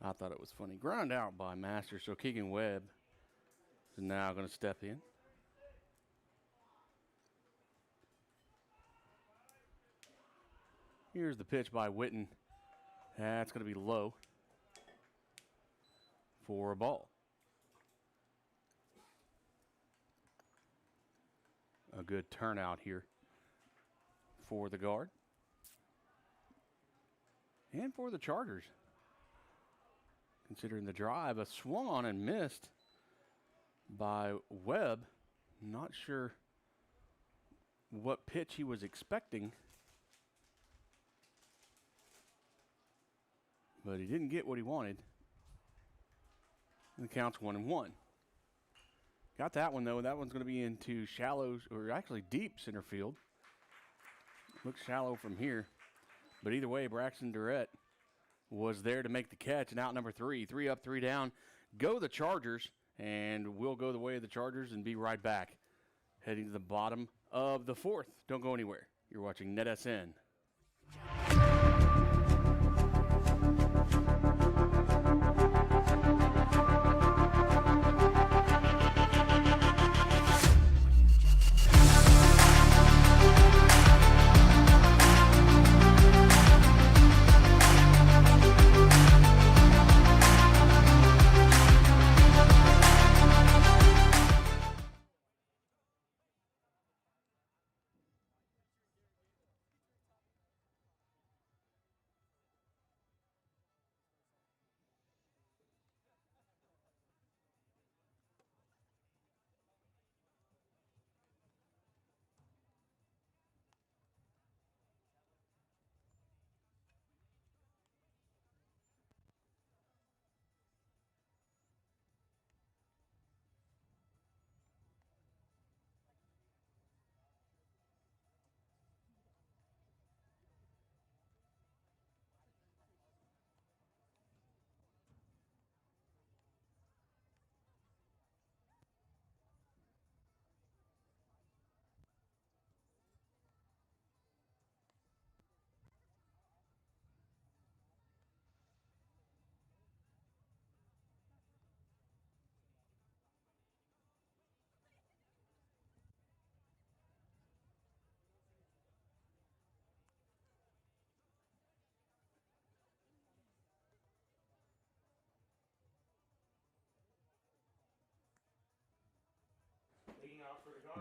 Speaker 3: I thought it was funny. Ground out by Masters, so Keegan Webb is now going to step in. Here's the pitch by Witten. That's going to be low for a ball. A good turnout here for the guard. And for the Chargers. Considering the drive, a swung on and missed by Webb. Not sure what pitch he was expecting. But he didn't get what he wanted. And the count's 1-1. Got that one, though. That one's going to be into shallow, or actually deep center field. Looks shallow from here. But either way, Braxton Durrett was there to make the catch. And out number 3. 3 up, 3 down. Go the Chargers. And we'll go the way of the Chargers and be right back. Heading to the bottom of the 4th. Don't go anywhere. You're watching NetSN.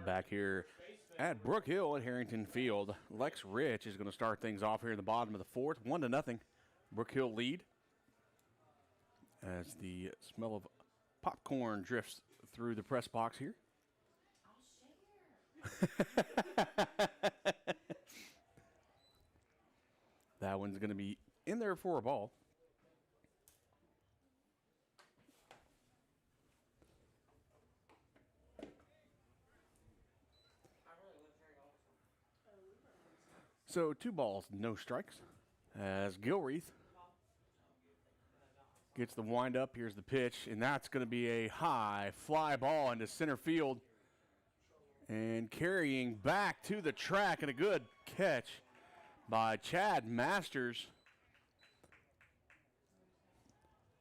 Speaker 3: Back here at Brook Hill at Harrington Field, Lex Rich is going to start things off here in the bottom of the 4th. 1-0. Brook Hill lead as the smell of popcorn drifts through the press box here. That one's going to be in there for a ball. So 2 balls, no strikes. As Gilreath gets the wind up, here's the pitch, and that's going to be a high fly ball into center field. And carrying back to the track, and a good catch by Chad Masters.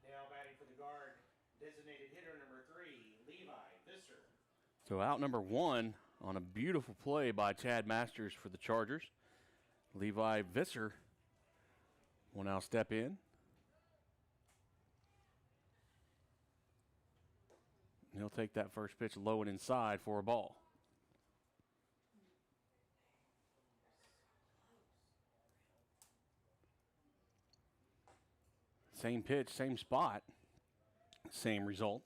Speaker 1: Now batting for the guard, designated hitter number 3, Levi Visser.
Speaker 3: So out number 1 on a beautiful play by Chad Masters for the Chargers. Levi Visser will now step in. He'll take that first pitch low and inside for a ball. Same pitch, same spot, same result.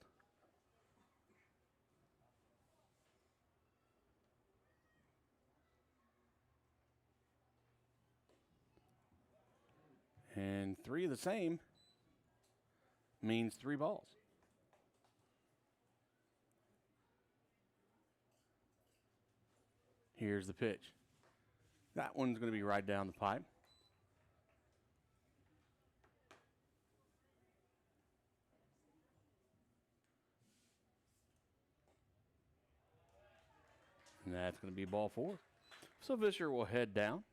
Speaker 3: And 3 of the same means 3 balls. Here's the pitch. That one's going to be right down the pipe. And that's going to be ball 4. So Visser will head down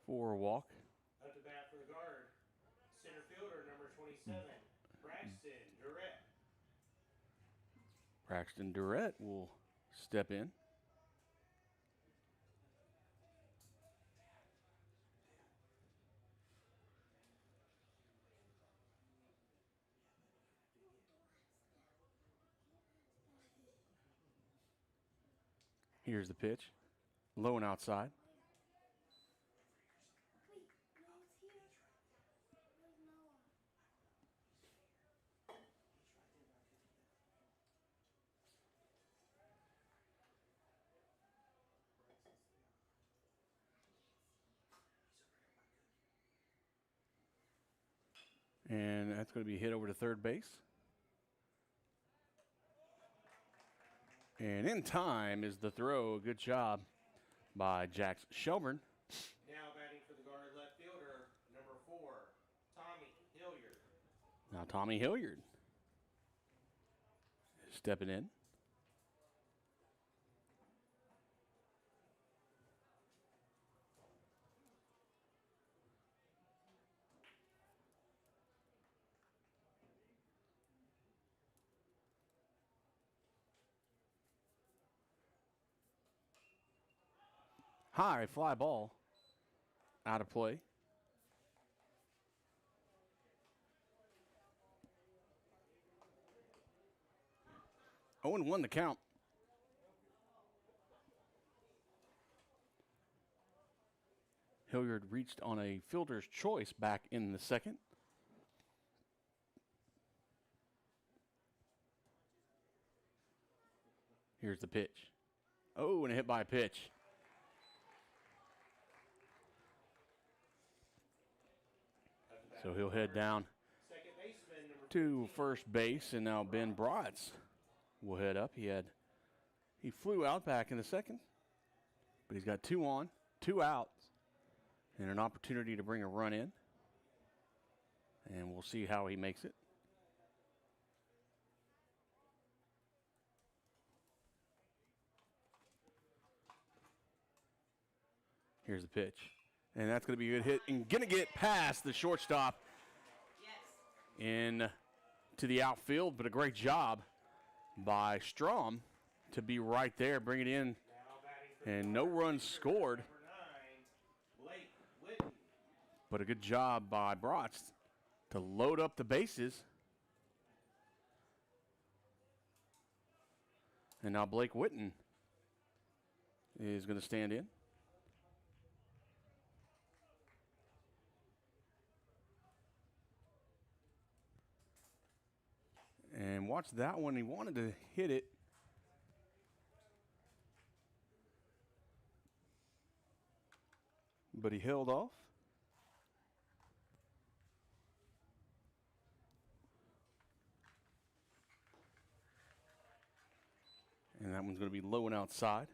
Speaker 3: for a walk.
Speaker 1: Up to bat for the guard, center fielder number 27, Braxton Durrett.
Speaker 3: Braxton Durrett will step in. Here's the pitch. Low and outside. And that's going to be hit over to third base. And in time is the throw. Good job by Jax Shelburne.
Speaker 1: Now batting for the guard, left fielder, number 4, Tommy Hilliard.
Speaker 3: Now Tommy Hilliard is stepping in. High fly ball out of play. Oh, and 1 the count. Hilliard reached on a fielder's choice back in the second. Here's the pitch. Oh, and a hit by a pitch. So he'll head down to first base, and now Ben Bratz will head up. He flew out back in the second, but he's got 2 on, 2 outs, and an opportunity to bring a run in. And we'll see how he makes it. Here's the pitch. And that's going to be a good hit and going to get past the shortstop in to the outfield, but a great job by Strom to be right there, bring it in, and no runs scored. But a good job by Bratz to load up the bases. And now Blake Witten is going to stand in. And watch that one. He wanted to hit it. But he held off. And that one's going to be low and outside.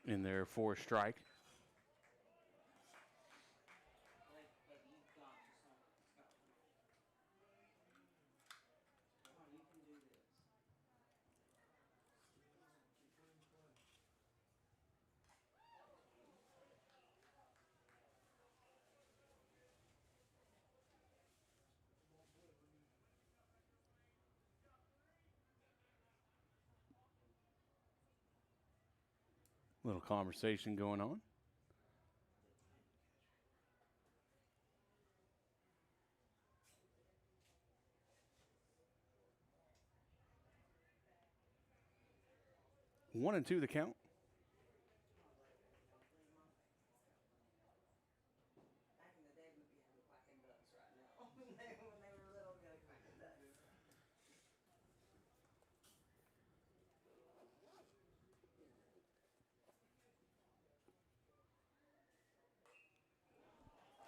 Speaker 3: in their 4th strike. Little conversation going on. One and two the count.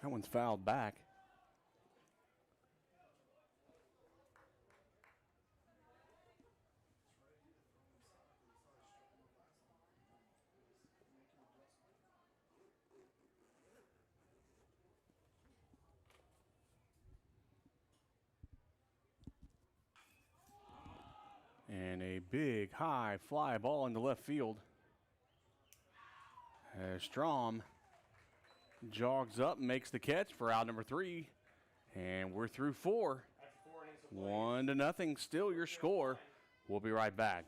Speaker 3: That one's fouled back. And a big, high fly ball into left field. As Strom jogs up, makes the catch for out number 3. And we're through 4. 1-0, still your score. We'll be right back.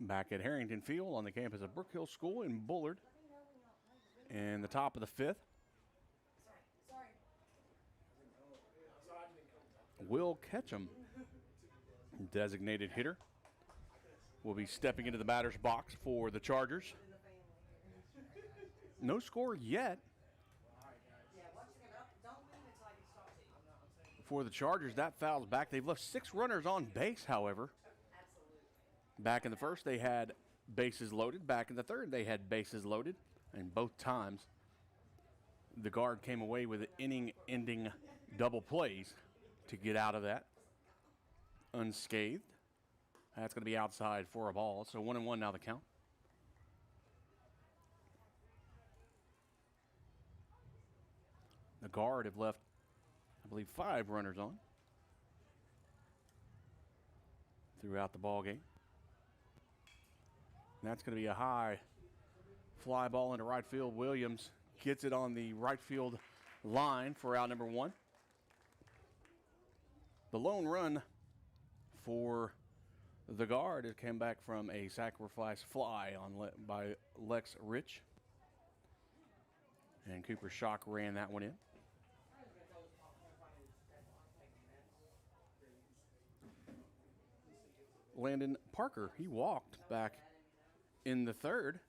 Speaker 3: Back at Harrington Field on the campus of Brook Hill School in Bullard. In the top of the 5th. Will Ketchum, designated hitter, will be stepping into the batter's box for the Chargers. No score yet for the Chargers. That fouls back. They've left 6 runners on base, however. Back in the first, they had bases loaded. Back in the third, they had bases loaded. And both times, the guard came away with inning-ending double plays to get out of that unscathed. That's going to be outside for a ball. So 1-1 now the count. The guard have left, I believe, 5 runners on throughout the ball game. And that's going to be a high fly ball into right field. Williams gets it on the right field line for out number 1. The lone run for the guard, it came back from a sacrifice fly by Lex Rich. And Cooper Schock ran that one in. Landon Parker, he walked back in the third.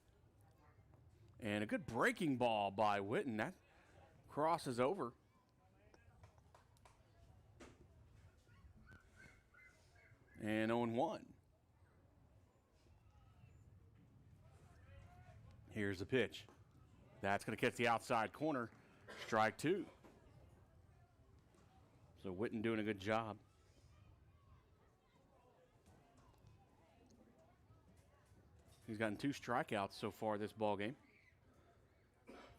Speaker 3: And a good breaking ball by Witten. That crosses over. And 0-1. Here's the pitch. That's going to catch the outside corner. Strike two. So Witten doing a good job. He's gotten 2 strikeouts so far this ball game.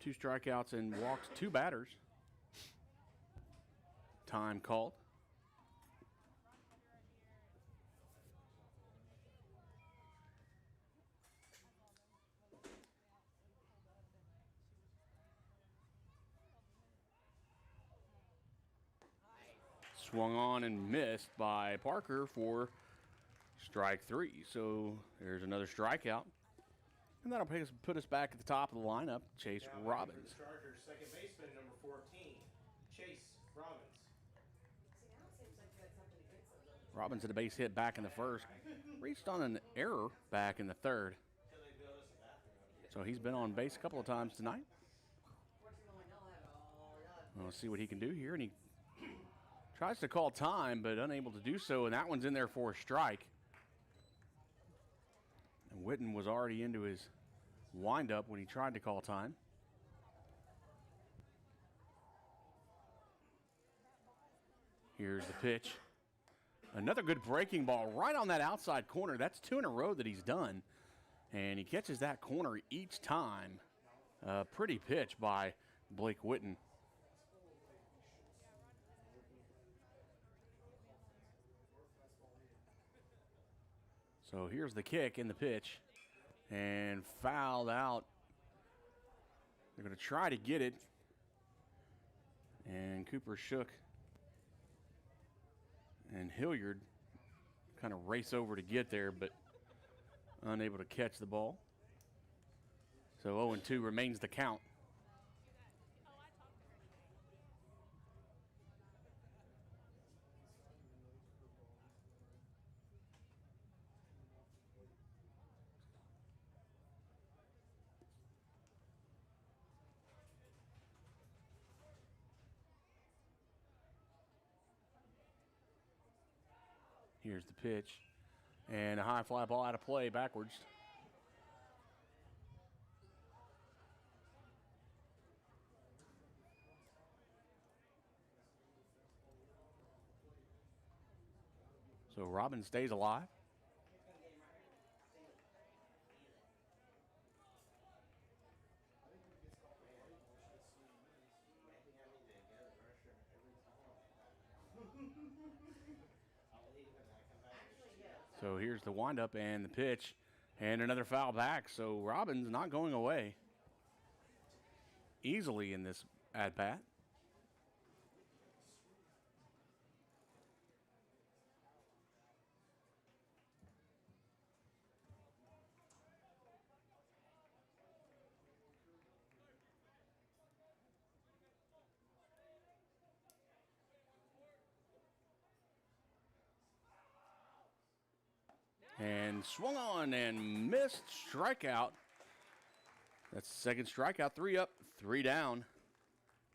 Speaker 3: 2 strikeouts and walks 2 batters. Time called. Swung on and missed by Parker for strike 3. So there's another strikeout. And that'll put us back at the top of the lineup, Chase Robbins.
Speaker 1: Chargers second baseman number 14, Chase Robbins.
Speaker 3: Robbins had a base hit back in the first. Reached on an error back in the third. So he's been on base a couple of times tonight. We'll see what he can do here. And he tries to call time, but unable to do so. And that one's in there for a strike. And Witten was already into his windup when he tried to call time. Here's the pitch. Another good breaking ball right on that outside corner. That's 2 in a row that he's done. And he catches that corner each time. Pretty pitch by Blake Witten. So here's the kick in the pitch. And fouled out. They're going to try to get it. And Cooper Shook and Hilliard kind of race over to get there, but unable to catch the ball. So 0-2 remains the count. Here's the pitch. And a high fly ball out of play backwards. So Robbins stays alive. So here's the windup and the pitch and another foul back. So Robbins not going away easily in this at-bat. And swung on and missed. Strikeout. That's the second strikeout. 3 up, 3 down.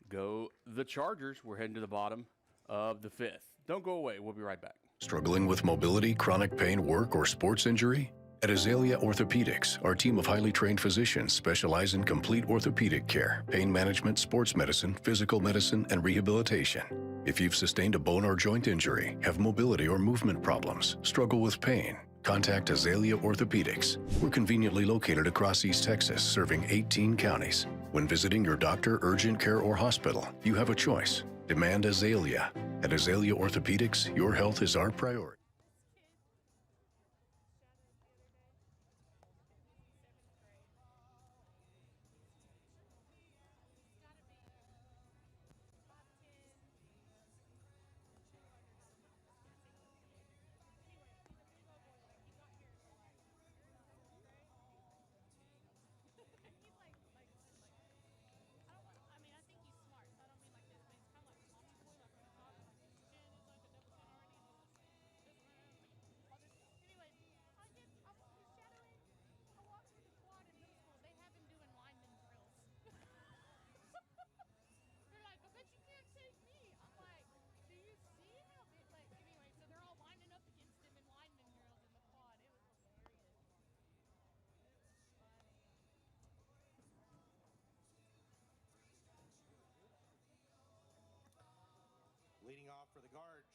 Speaker 3: Go the Chargers. We're heading to the bottom of the 5th. Don't go away. We'll be right back.
Speaker 6: Struggling with mobility, chronic pain, work, or sports injury? At Azalea Orthopedics, our team of highly trained physicians specialize in complete orthopedic care, pain management, sports medicine, physical medicine, and rehabilitation. If you've sustained a bone or joint injury, have mobility or movement problems, struggle with pain, contact Azalea Orthopedics. We're conveniently located across East Texas, serving 18 counties. When visiting your doctor, urgent care, or hospital, you have a choice. Demand Azalea. At Azalea Orthopedics, your health is our priority.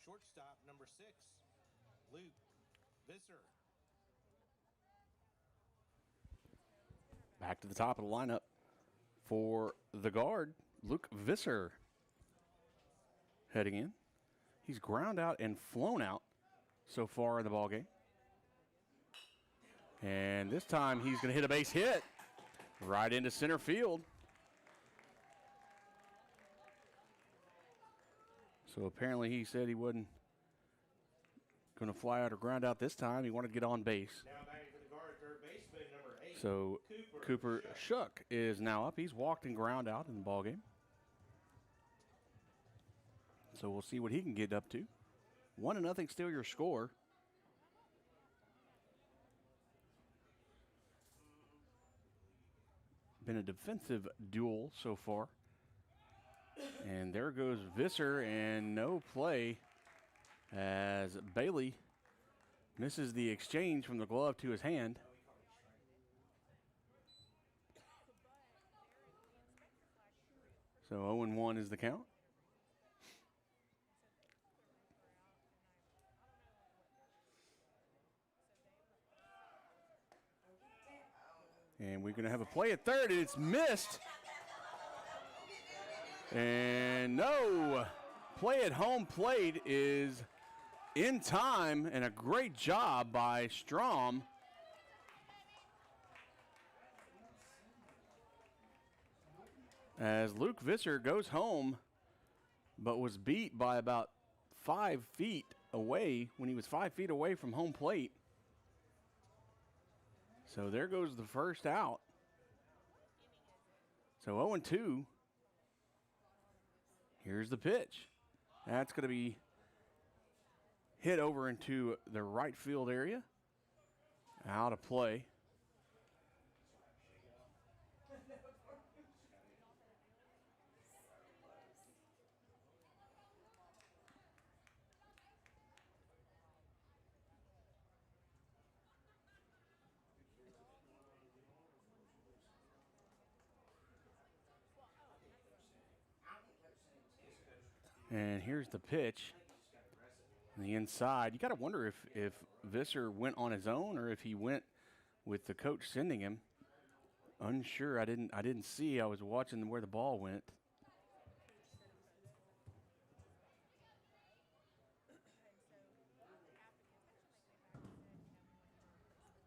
Speaker 1: Shortstop, number 6, Luke Visser.
Speaker 3: Back to the top of the lineup for the guard, Luke Visser. Heading in. He's ground out and flown out so far in the ballgame. And this time he's going to hit a base hit right into center field. So apparently he said he wasn't going to fly out or ground out this time. He wanted to get on base.
Speaker 1: Now batting for the guard, third baseman, number 8.
Speaker 3: So Cooper Shook is now up. He's walked and ground out in the ballgame. So we'll see what he can get up to. 1-0 still your score. Been a defensive duel so far. And there goes Visser, and no play as Bailey misses the exchange from the glove to his hand. So 0-1 is the count. And we're going to have a play at third, and it's missed. And no, play at home plate is in time, and a great job by Strom. As Luke Visser goes home, but was beat by about 5 feet away when he was 5 feet away from home plate. So there goes the first out. So 0-2. Here's the pitch. That's going to be hit over into the right field area. Out of play. And here's the pitch. On the inside. You got to wonder if Visser went on his own or if he went with the coach sending him. Unsure. I didn't see. I was watching where the ball went.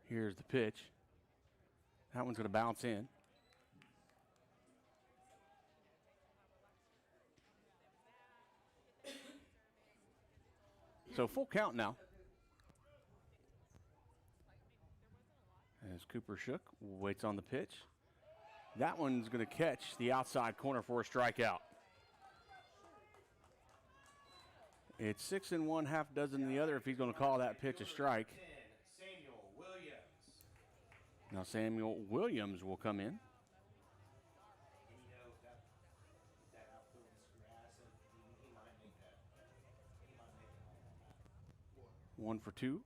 Speaker 3: Here's the pitch. That one's going to bounce in. So full count now. As Cooper Shook waits on the pitch. That one's going to catch the outside corner for a strikeout. It's 6-1, half dozen the other if he's going to call that pitch a strike.
Speaker 1: Samuel Williams.
Speaker 3: Now Samuel Williams will come in.
Speaker 1: And you know, that outfield is grass, and he might make that. He might make it on that.
Speaker 3: 1 for 2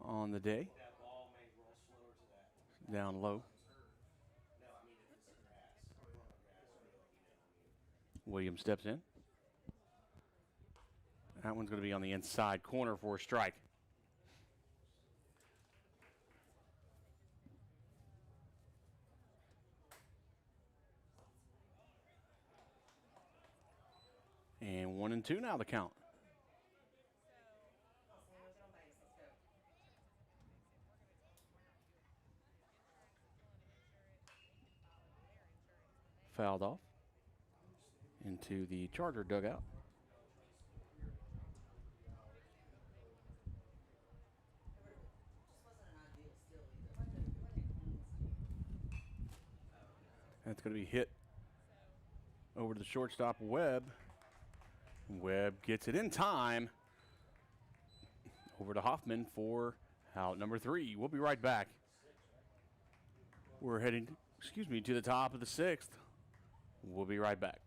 Speaker 3: on the day.
Speaker 1: That ball may roll slower to that.
Speaker 3: Down low.
Speaker 1: No, I mean if it's grass. If we're on the grass,
Speaker 3: Williams steps in. That one's going to be on the inside corner for a strike. And 1-2 now the count. Fouled off into the Charger dugout. That's going to be hit over to the shortstop, Webb. Webb gets it in time. Over to Hoffman for out number 3. We'll be right back. We're heading, to the top of the 6th. We'll be right back.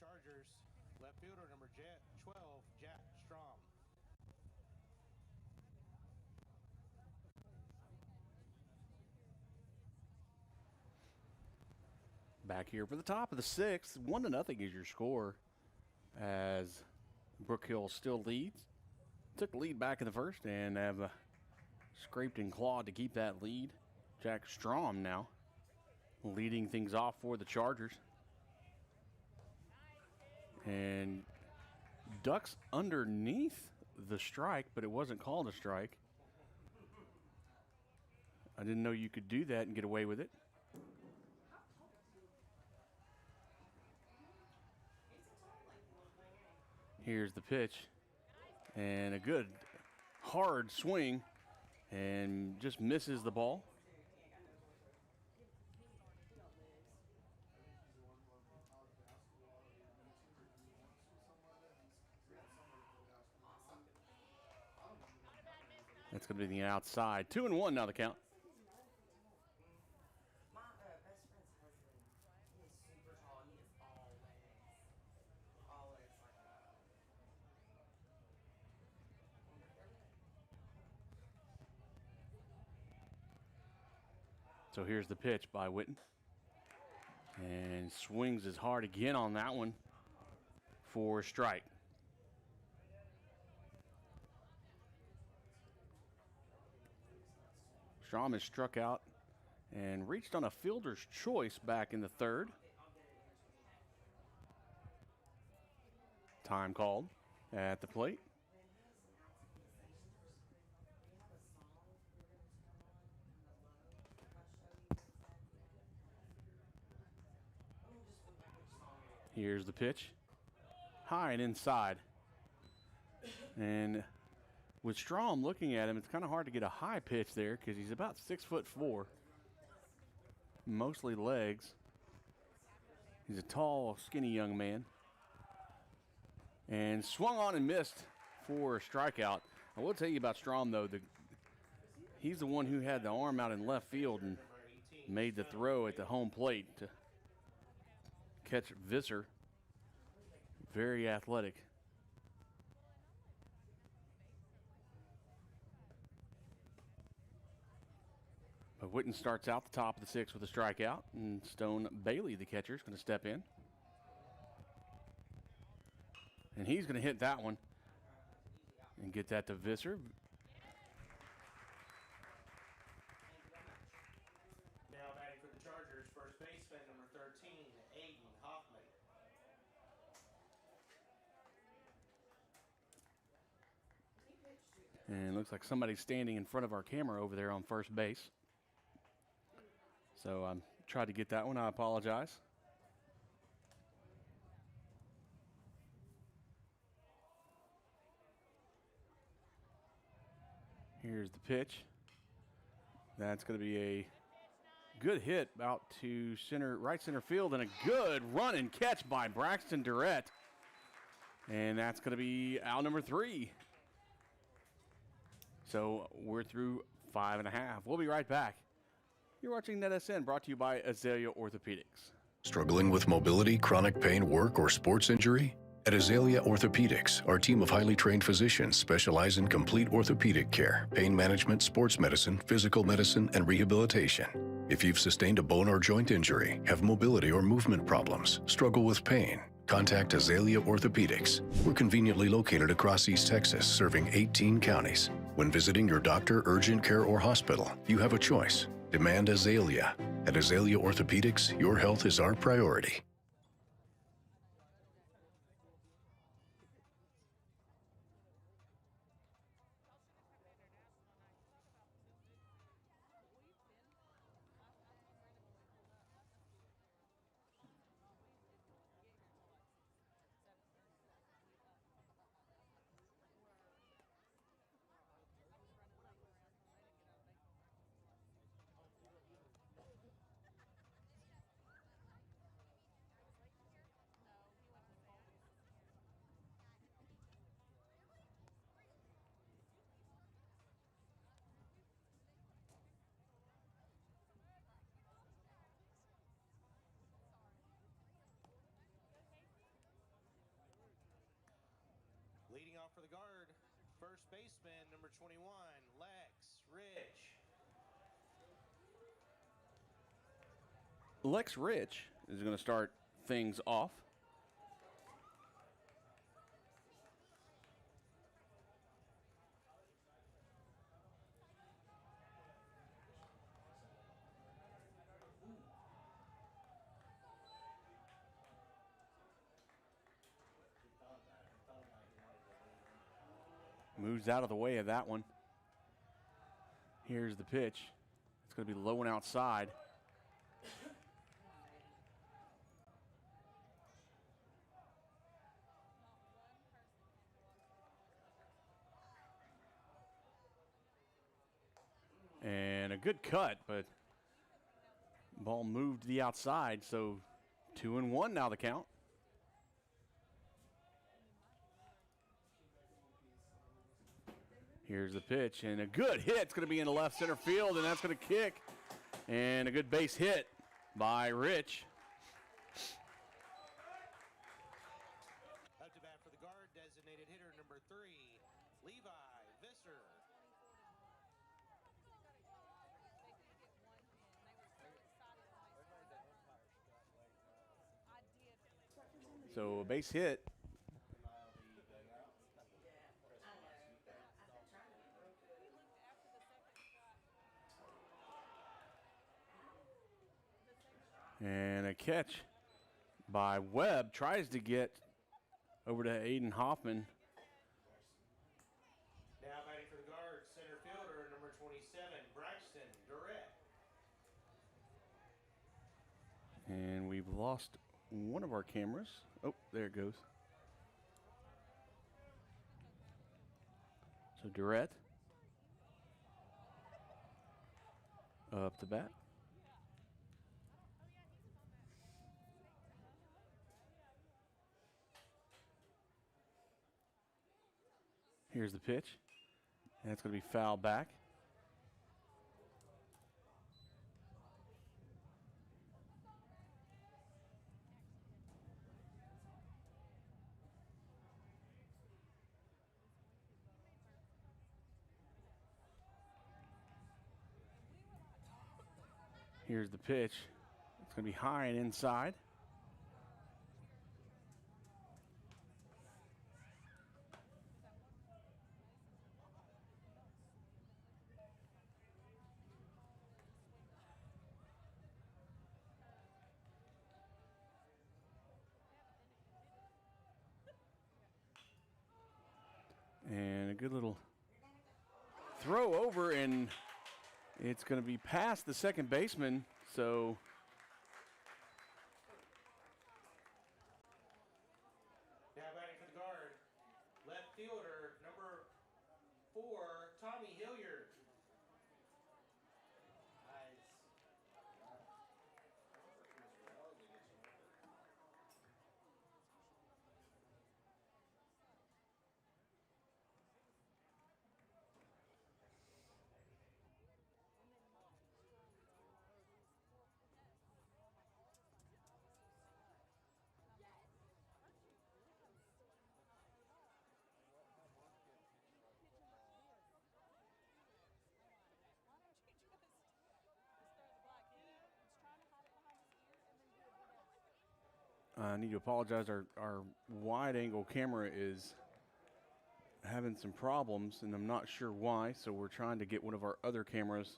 Speaker 1: Chargers, left fielder number 12, Jack Strom.
Speaker 3: Back here for the top of the sixth, 1-0 is your score as Brook Hill still leads. Took the lead back in the first and have scraped and clawed to keep that lead. Jack Strom now leading things off for the Chargers. And ducks underneath the strike, but it wasn't called a strike. I didn't know you could do that and get away with it. Here's the pitch, and a good hard swing, and just misses the ball. That's going to be the outside. 2-1 now the count. So here's the pitch by Witten. And swings as hard again on that one for a strike. Strom has struck out and reached on a fielder's choice back in the third. Time called at the plate. Here's the pitch. High and inside. And with Strom looking at him, it's kind of hard to get a high pitch there because he's about 6'4", mostly legs. He's a tall, skinny young man. And swung on and missed for a strikeout. I will tell you about Strom, though. He's the one who had the arm out in left field and made the throw at the home plate to catch Visser. Very athletic. But Witten starts out the top of the sixth with a strikeout, and Stone Bailey, the catcher, is going to step in. And he's going to hit that one and get that to Visser.
Speaker 1: Now batting for the Chargers, first baseman number 13, Aiden Hoffman.
Speaker 3: And it looks like somebody's standing in front of our camera over there on first base. So I tried to get that one. I apologize. Here's the pitch. That's going to be a good hit out to center, right center field, and a good run and catch by Braxton Durrett. And that's going to be out number 3. So we're through 5.5. We'll be right back. You're watching NetSN, brought to you by Azalea Orthopedics.
Speaker 6: Struggling with mobility, chronic pain, work, or sports injury? At Azalea Orthopedics, our team of highly trained physicians specialize in complete orthopedic care, pain management, sports medicine, physical medicine, and rehabilitation. If you've sustained a bone or joint injury, have mobility or movement problems, struggle with pain, contact Azalea Orthopedics. We're conveniently located across East Texas, serving 18 counties. When visiting your doctor, urgent care, or hospital, you have a choice. Demand Azalea. At Azalea Orthopedics, your health is our priority.
Speaker 1: Leading off for the Guard, first baseman, number 21, Lex Rich.
Speaker 3: Lex Rich is going to start things off. Moves out of the way of that one. Here's the pitch. It's going to be low and outside. And a good cut, but ball moved to the outside, so 2-1 now the count. Here's the pitch, and a good hit. It's going to be in the left center field, and that's going to kick. And a good base hit by Rich.
Speaker 1: Up to bat for the Guard, designated hitter number 3, Levi Visser.
Speaker 3: So a base hit. And a catch by Webb. Tries to get over to Aiden Hoffman.
Speaker 1: Now batting for the Guard, center fielder number 27, Braxton Durrett.
Speaker 3: And we've lost one of our cameras. Oh, there it goes. So Durrett up to bat. Here's the pitch. And it's going to be fouled back. Here's the pitch. It's going to be high and inside. And a good little throw over, and it's going to be past the second baseman, so
Speaker 1: Now batting for the Guard, left fielder number 4, Tommy Hilliard.
Speaker 3: I need to apologize. Our wide angle camera is having some problems, and I'm not sure why, so we're trying to get one of our other cameras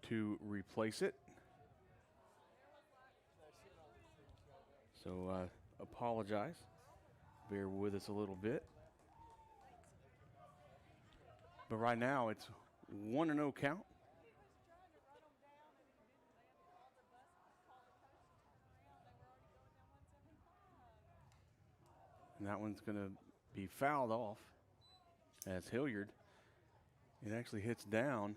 Speaker 3: to replace it. So apologize. Bear with us a little bit. But right now it's 1-0 count. And that one's going to be fouled off as Hilliard. It actually hits down.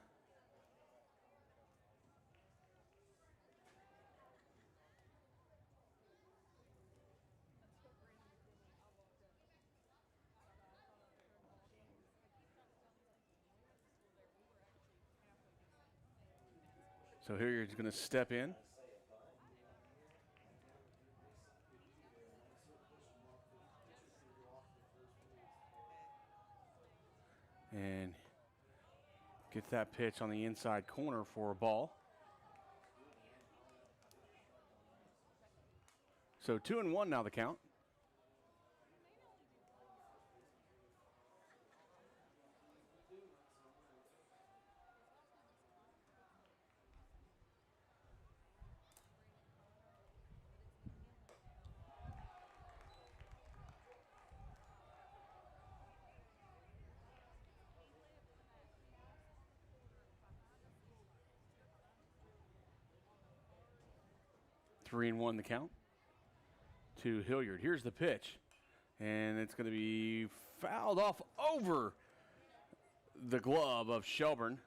Speaker 3: So Hilliard's going to step in. Gets that pitch on the inside corner for a ball. So 2-1 now the count. Three and one the count to Hilliard. Here's the pitch, and it's going to be fouled off over the glove of Shelburne.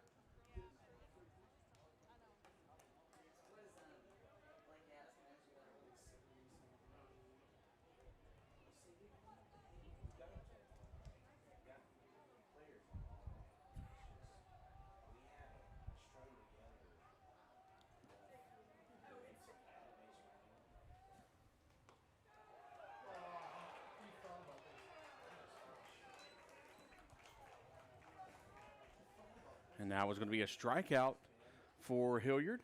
Speaker 3: And now it's going to be a strikeout for Hilliard.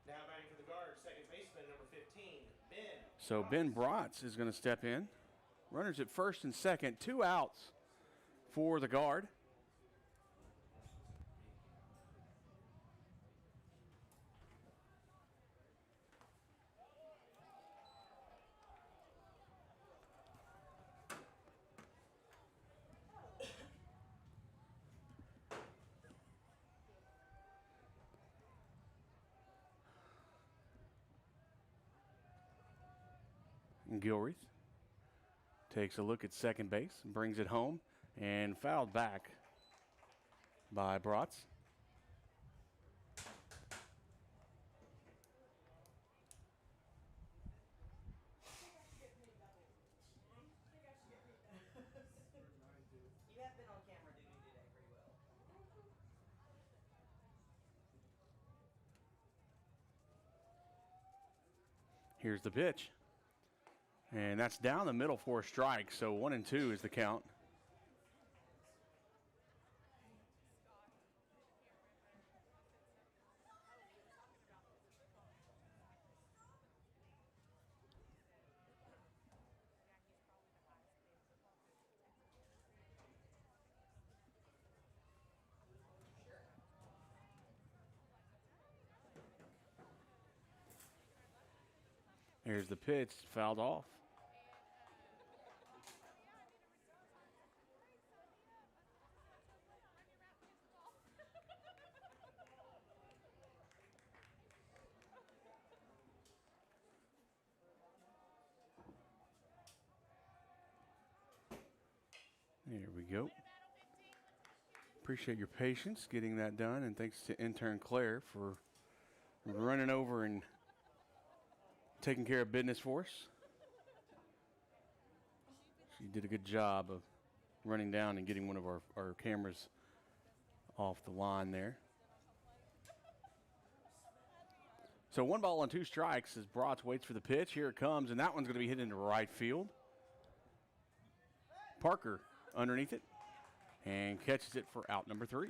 Speaker 1: Now batting for the guard, second baseman, number 15, Ben.
Speaker 3: So Ben Bratz is going to step in. Runners at first and second, 2 outs for the guard. Gilreath takes a look at second base, brings it home, and fouled back by Bratz. Here's the pitch. And that's down the middle for a strike, so 1-2 is the count. Here's the pitch, fouled off. There we go. Appreciate your patience getting that done, and thanks to intern Claire for running over and taking care of business for us. She did a good job of running down and getting one of our cameras off the line there. So 1 ball and 2 strikes as Bratz waits for the pitch. Here it comes, and that one's going to be hit into right field. Parker underneath it and catches it for out number 3.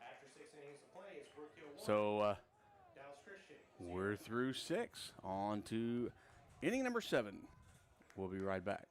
Speaker 1: After 6 innings of play, it's Brook Hill 1.
Speaker 3: So
Speaker 1: Dallas Christian.
Speaker 3: we're through 6. On to inning number 7. We'll be right back.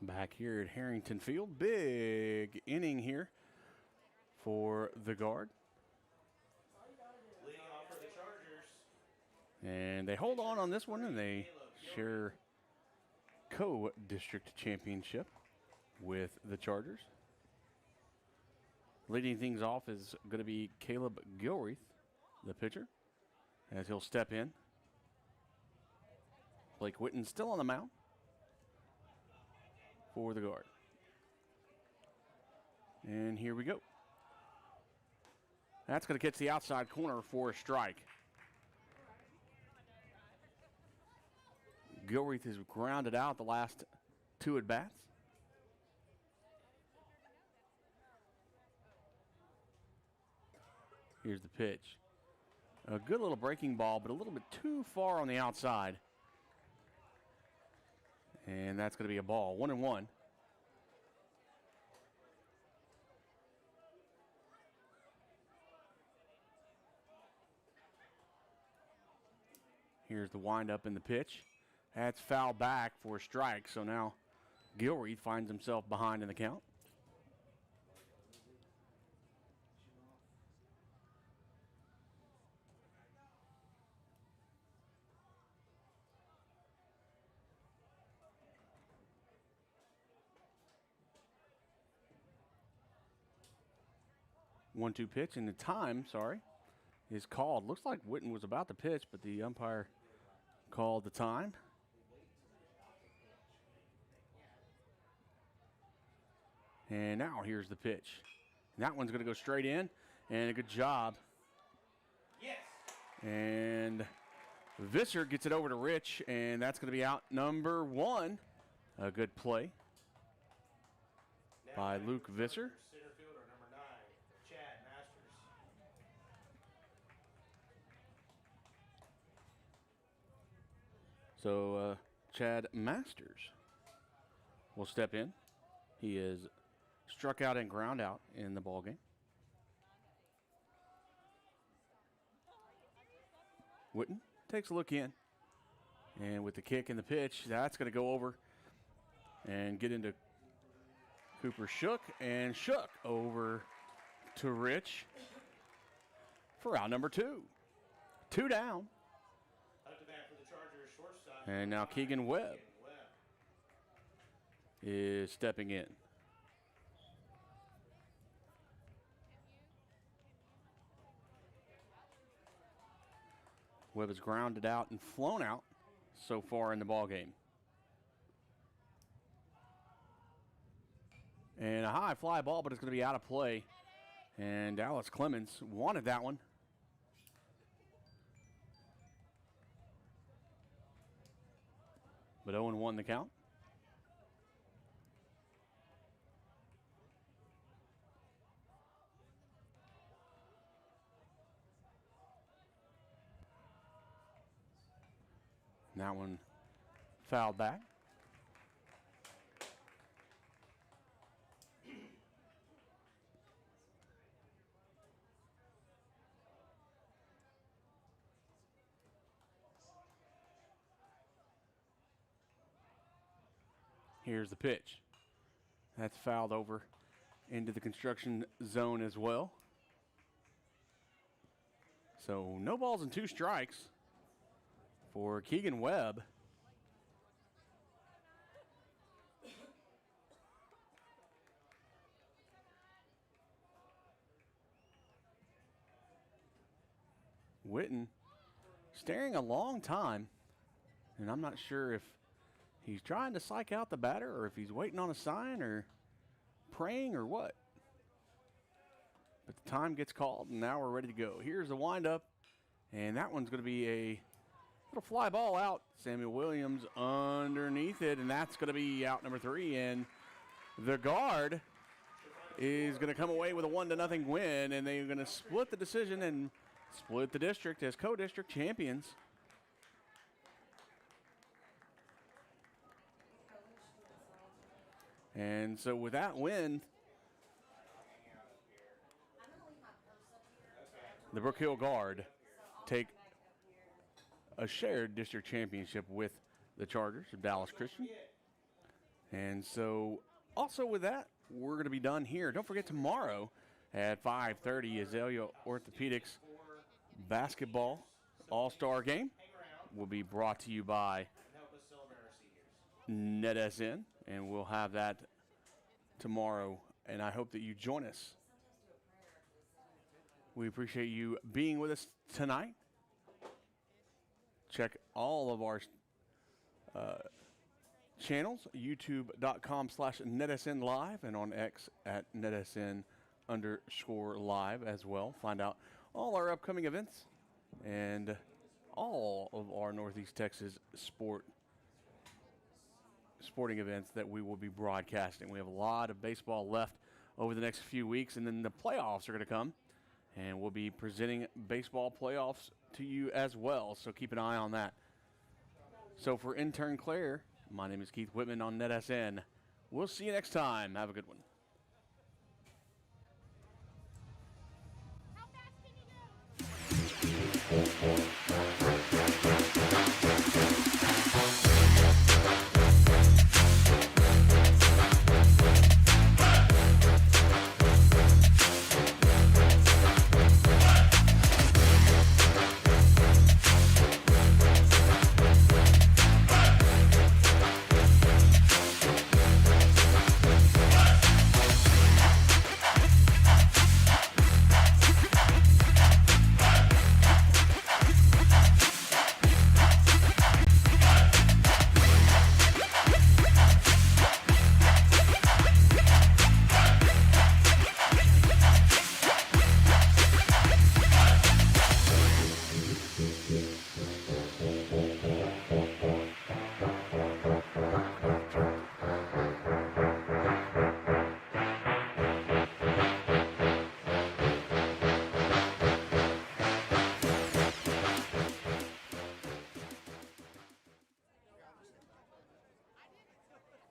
Speaker 3: Back here at Harrington Field, big inning here for the Guard.
Speaker 1: Leading off for the Chargers.
Speaker 3: And they hold on this one, and they share co-district championship with the Chargers. Leading things off is going to be Caleb Gilreath, the pitcher, as he'll step in. Blake Witten still on the mound for the Guard. And here we go. That's going to catch the outside corner for a strike. Gilreath has grounded out the last 2 at-bats. Here's the pitch. A good little breaking ball, but a little bit too far on the outside. And that's going to be a ball. 1-1. Here's the windup in the pitch. That's foul back for a strike. So now Gilreath finds himself behind in the count. One-two pitch, and the time, is called. Looks like Witten was about to pitch, but the umpire called the time. And now here's the pitch. And that one's going to go straight in, and a good job.
Speaker 1: Yes.
Speaker 3: And Visser gets it over to Rich, and that's going to be out number 1. A good play by Luke Visser.
Speaker 1: Center fielder, number 9, Chad Masters.
Speaker 3: So Chad Masters will step in. He is struck out and ground out in the ballgame. Witten takes a look in. And with the kick and the pitch, that's going to go over and get into Cooper Shook. And Shook over to Rich for out number 2. 2 down.
Speaker 1: Up to bat for the Chargers, shortstop.
Speaker 3: And now Keegan Webb is stepping in. Webb has grounded out and flown out so far in the ballgame. And a high fly ball, but it's going to be out of play. And Dallas Clemens wanted that one. But 0-1 the count. And that one fouled back. Here's the pitch. That's fouled over into the construction zone as well. So no balls and 2 strikes for Keegan Webb. Witten staring a long time, and I'm not sure if he's trying to psych out the batter or if he's waiting on a sign or praying or what. But the time gets called, and now we're ready to go. Here's the windup, and that one's going to be a little fly ball out. Samuel Williams underneath it, and that's going to be out number 3. And the Guard is going to come away with a 1-0 win, and they're going to split the decision and split the district as co-district champions. And so with that win, the Brook Hill Guard take a shared district championship with the Chargers of Dallas Christian. And so, also with that, we're going to be done here. Don't forget tomorrow at 5:30, Azalea Orthopedics basketball all-star game will be brought to you by NetSN, and we'll have that tomorrow, and I hope that you join us. We appreciate you being with us tonight. Check all of our channels, youtube.com/NetSN Live, and on X at NetSN_live as well. Find out all our upcoming events and all of our Northeast Texas sporting events that we will be broadcasting. We have a lot of baseball left over the next few weeks, and then the playoffs are going to come, and we'll be presenting baseball playoffs to you as well, so keep an eye on that. So for intern Claire, my name is Keith Whitman on NetSN. We'll see you next time. Have a good one.